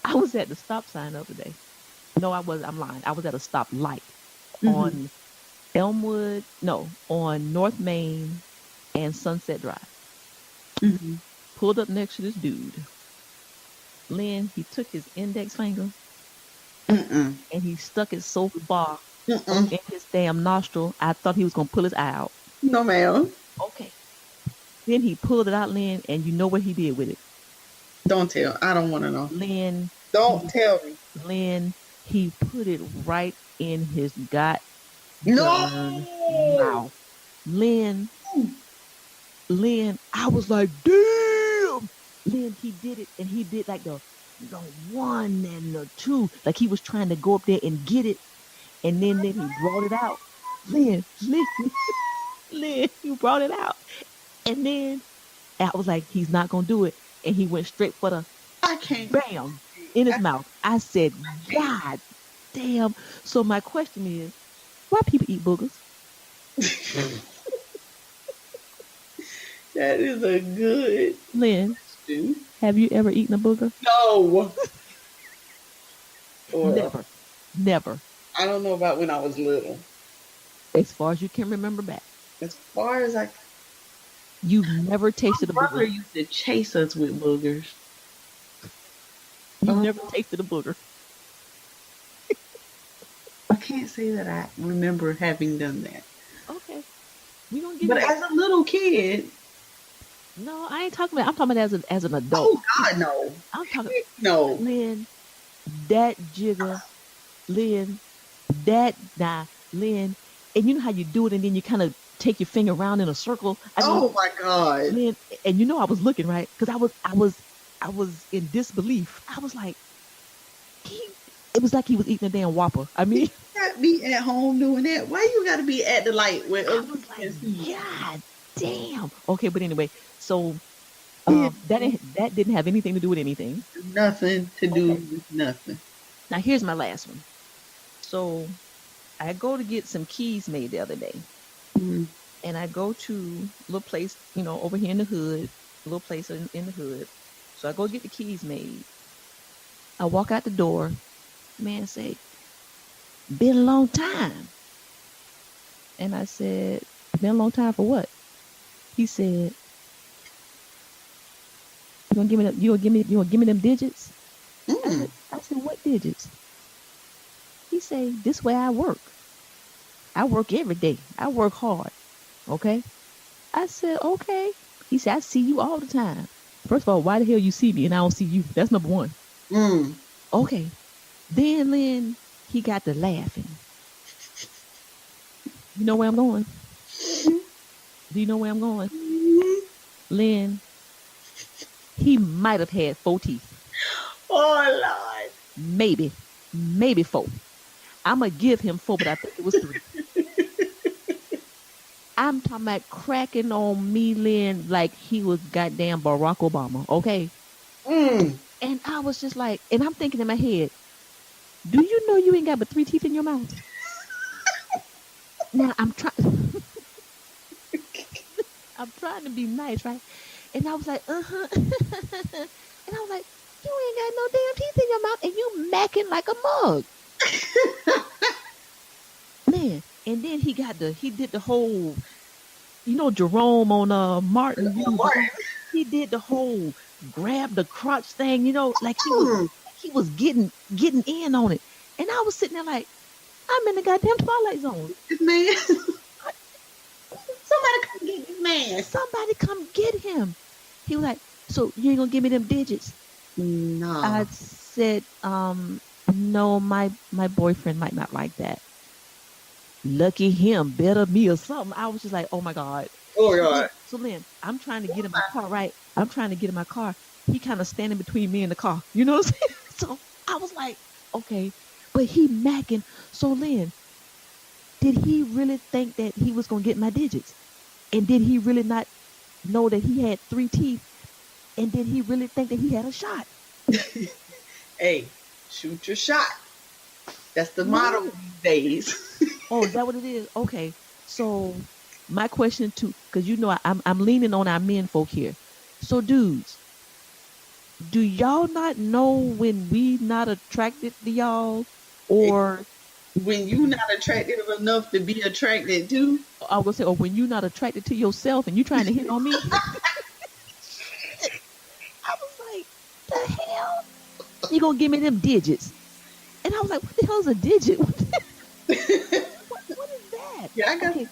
I was at the stop sign the other day. No, I wasn't. I'm lying. I was at a stop light Mhm. on North Main and Sunset Drive. Mhm. Pulled up next to this dude. Lynn, he took his index finger Mm-mm. and he stuck it so far up Mm-mm. in his damn nostril, I thought he was gonna pull his eye out. No, ma'am. Okay. Then he pulled it out, Lynn, and you know what he did with it. Don't tell. I don't want to know. Lynn, Don't tell me. Lynn, he put it right in his goddamn No. mouth. Lynn, I was like, damn. Lynn, he did it, and he did like the one and the two, like he was trying to go up there and get it, and then he brought it out. Lynn, he brought it out, and then I was like, he's not gonna do it, and he went straight for the I can't. bam in his mouth. I said, God damn. So my question is, why people eat boogers? That is a good Lynn, question. have you ever eaten a booger? No. Or Never. I don't know about when I was little. As far as you can remember back, As far as I, you've never tasted a my brother booger. used to chase us with boogers. You've never tasted a booger. I can't say that I remember having done that. Okay, we gonna get But it. as a little kid, No, I ain't talking about. I'm talking about as an adult. oh God, no. I'm talking, No. Lynn, that jigger, Lynn, Lynn, and you know how you do it, and then you kind of take your finger around in a circle. Oh my God. Lynn, and you know I was looking right because I was in disbelief. I was like, it was like he was eating a damn Whopper. I mean, You got me at home doing that. Why you got to be at the light where I other was people like, can see? God damn. Okay, but anyway, so that didn't have anything to do with anything. Nothing to do with nothing. Now here's my last one. So I go to get some keys made the other day, Mm. and I go to a little place, over here in the hood, a little place in the hood. So I go get the keys made. I walk out the door. Man say, been a long time. And I said, been a long time for what? He said, you gonna give me them digits? Mm. I said, what digits? He say, this way I work. I work every day. I work hard. Okay? I said, okay. He said, I see you all the time. First of all, why the hell you see me and I don't see you? That's number one. Mm. Okay. Then Lynn, he got to laughing. You know where I'm going? Do you know where I'm going? Lynn, he might have had 4 teeth. Oh Lord. Maybe 4. I'm going to give him 4, but I think it was 3. I'm talking about cracking on me, Lynn, like he was goddamn Barack Obama, okay? Mm. And I was just like, and I'm thinking in my head, do you know you ain't got but 3 teeth in your mouth? Now I'm trying to be nice, right? And I was like, uh-huh. And I was like, you ain't got no damn teeth in your mouth and you macking like a mug. Man, and then he did the whole, Jerome on Martin. He did the whole grab the crotch thing, like he was getting in on it. And I was sitting there like, I'm in the goddamn Twilight Zone. This man. Somebody come get this man. Somebody come get him. He was like, so you ain't gonna give me them digits? No. I said, no, my boyfriend might not like that. Lucky him, better me or something. I was just like, oh my God. Oh God. So Lynn, I'm trying to get in my car, right? I'm trying to get in my car. He kind of standing between me and the car. You know what I'm saying? So I was like, okay. But he macking. So Lynn, did he really think that he was going to get my digits? And did he really not know that he had 3 teeth? And did he really think that he had a shot? Hey, shoot your shot. That's the motto these days. Oh, is that what it is? Okay. So my question to, because I'm leaning on our men folk here. So dudes, do y'all not know when we not attracted to y'all, or When you not attractive enough to be attracted to, I was gonna say, or when you not attracted to yourself and you trying to hit on me? I was like, the hell? You gonna give me them digits? And I was like, what the hell is a digit? What is that? yeah, I got Okay,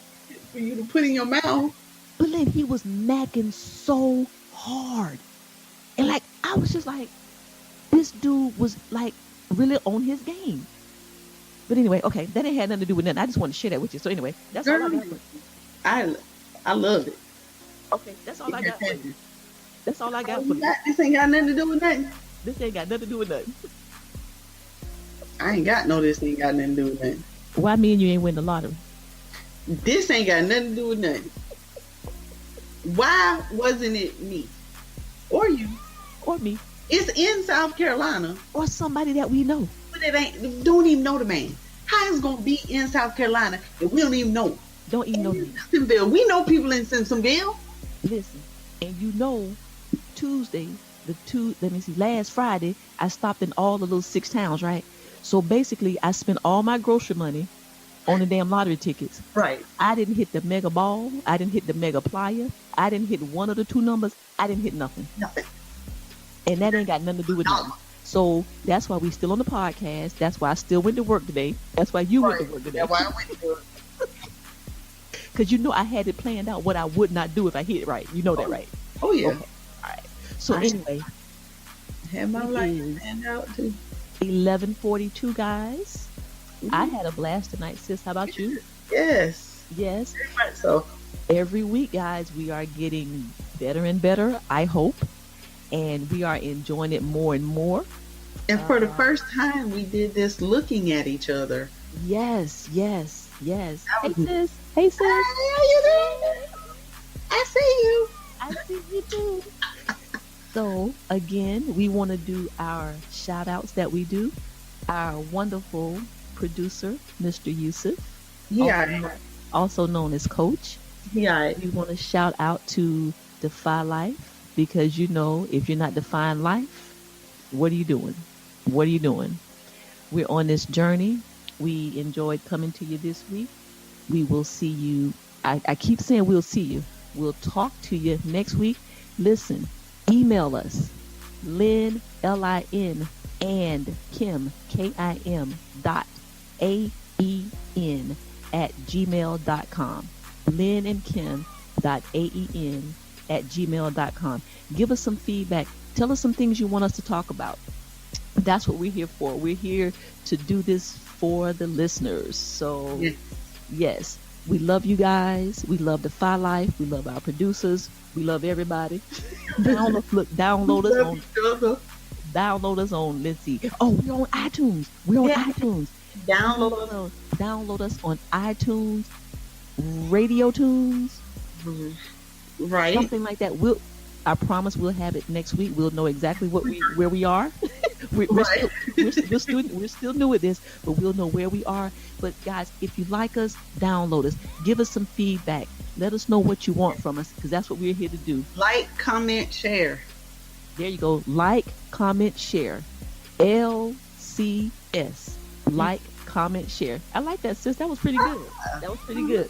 for you to put in your mouth. but then he was macking so hard. And like, I was just like, this dude was like really on his game. But anyway, okay, that ain't had nothing to do with nothing. I just wanted to share that with you. So anyway, that's all I got. I love it. Okay, that's all I got for you. That's all I got for you. This ain't got nothing to do with nothing. This ain't got nothing to do with nothing. I ain't got no this ain't got nothing to do with nothing. Why me and you ain't win the lottery? This ain't got nothing to do with nothing. Why wasn't it me? Or you? Or me? It's in South Carolina. Or somebody that we know. But it ain't, don't even know the man. How is it gonna be in South Carolina and we don't even know him? Don't even know me. Simpsonville. We know people in Simpsonville. Listen, and Tuesday, last Friday, I stopped in all the little 6 towns, right? So basically, I spent all my grocery money on the damn lottery tickets. Right. I didn't hit the mega ball. I didn't hit the mega plier. I didn't hit one of the 2 numbers. I didn't hit nothing. Nothing. And that ain't got nothing to do with nothing. So that's why we still on the podcast. That's why I still went to work today. That's why you went to work today. That's why I went to work. Because I had it planned out what I would not do if I hit it right. You know that, right? Oh, yeah. Okay. All right. So anyway. Have my life planned out, too. 11:42, guys. I had a blast tonight, sis. How about you? Yes. Yes. Very much so. Every week, guys, we are getting better and better, I hope. And we are enjoying it more and more. And for the first time, we did this looking at each other. Yes. Hey, was- sis. Hey, sis. How you doing? I see you. I see you too. So, again, we want to do our shout outs that we do. Our wonderful producer, Mr. Yusuf. Yeah. Also known as Coach. Yeah. We want to shout out to Defy Life, because if you're not defying life, what are you doing? What are you doing? We're on this journey. We enjoyed coming to you this week. We will see you. I keep saying we'll see you. We'll talk to you next week. Listen, email us, Lynn, Lin, and Kim, Kim, AEN @gmail.com. Lynn and Kim .aen @gmail.com. Give us some feedback. Tell us some things you want us to talk about. That's what we're here for. We're here to do this for the listeners. So, yes, we love you guys. We love Defy Life. We love our producers. We love everybody. Download us on, let's see. Oh, we're on iTunes. iTunes. Download us on iTunes, Radio Tunes. Right. Something like that. I promise we'll have it next week. We'll know exactly where we are. We're still new at this, but we'll know where we are. But guys, if you like us, download us. Give us some feedback. Let us know what you want from us, because that's what we're here to do. Like, comment, share. There you go. Like, comment, share. LCS. Like, comment, share. I like that, sis. That was pretty good.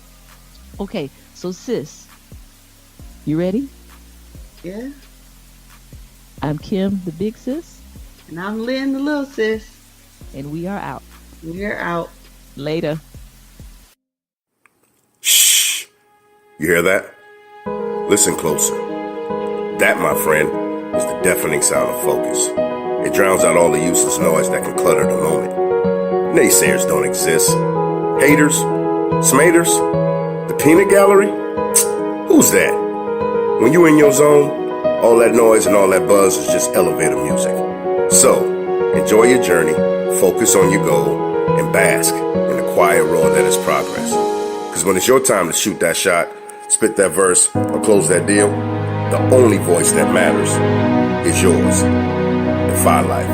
Okay, so sis, you ready? Yeah. I'm Kim, the big sis. And I'm Lynn, the little sis. And we are out. We're out. Later. Shh. You hear that? Listen closer. That, my friend, is the deafening sound of focus. It drowns out all the useless noise that can clutter the moment. Naysayers don't exist. Haters? Smaters? The peanut gallery? Who's that? When you in your zone, all that noise and all that buzz is just elevator music. So, enjoy your journey, focus on your goal, and bask in the quiet roar that is progress. Because when it's your time to shoot that shot, spit that verse, or close that deal, the only voice that matters is yours. Defy life.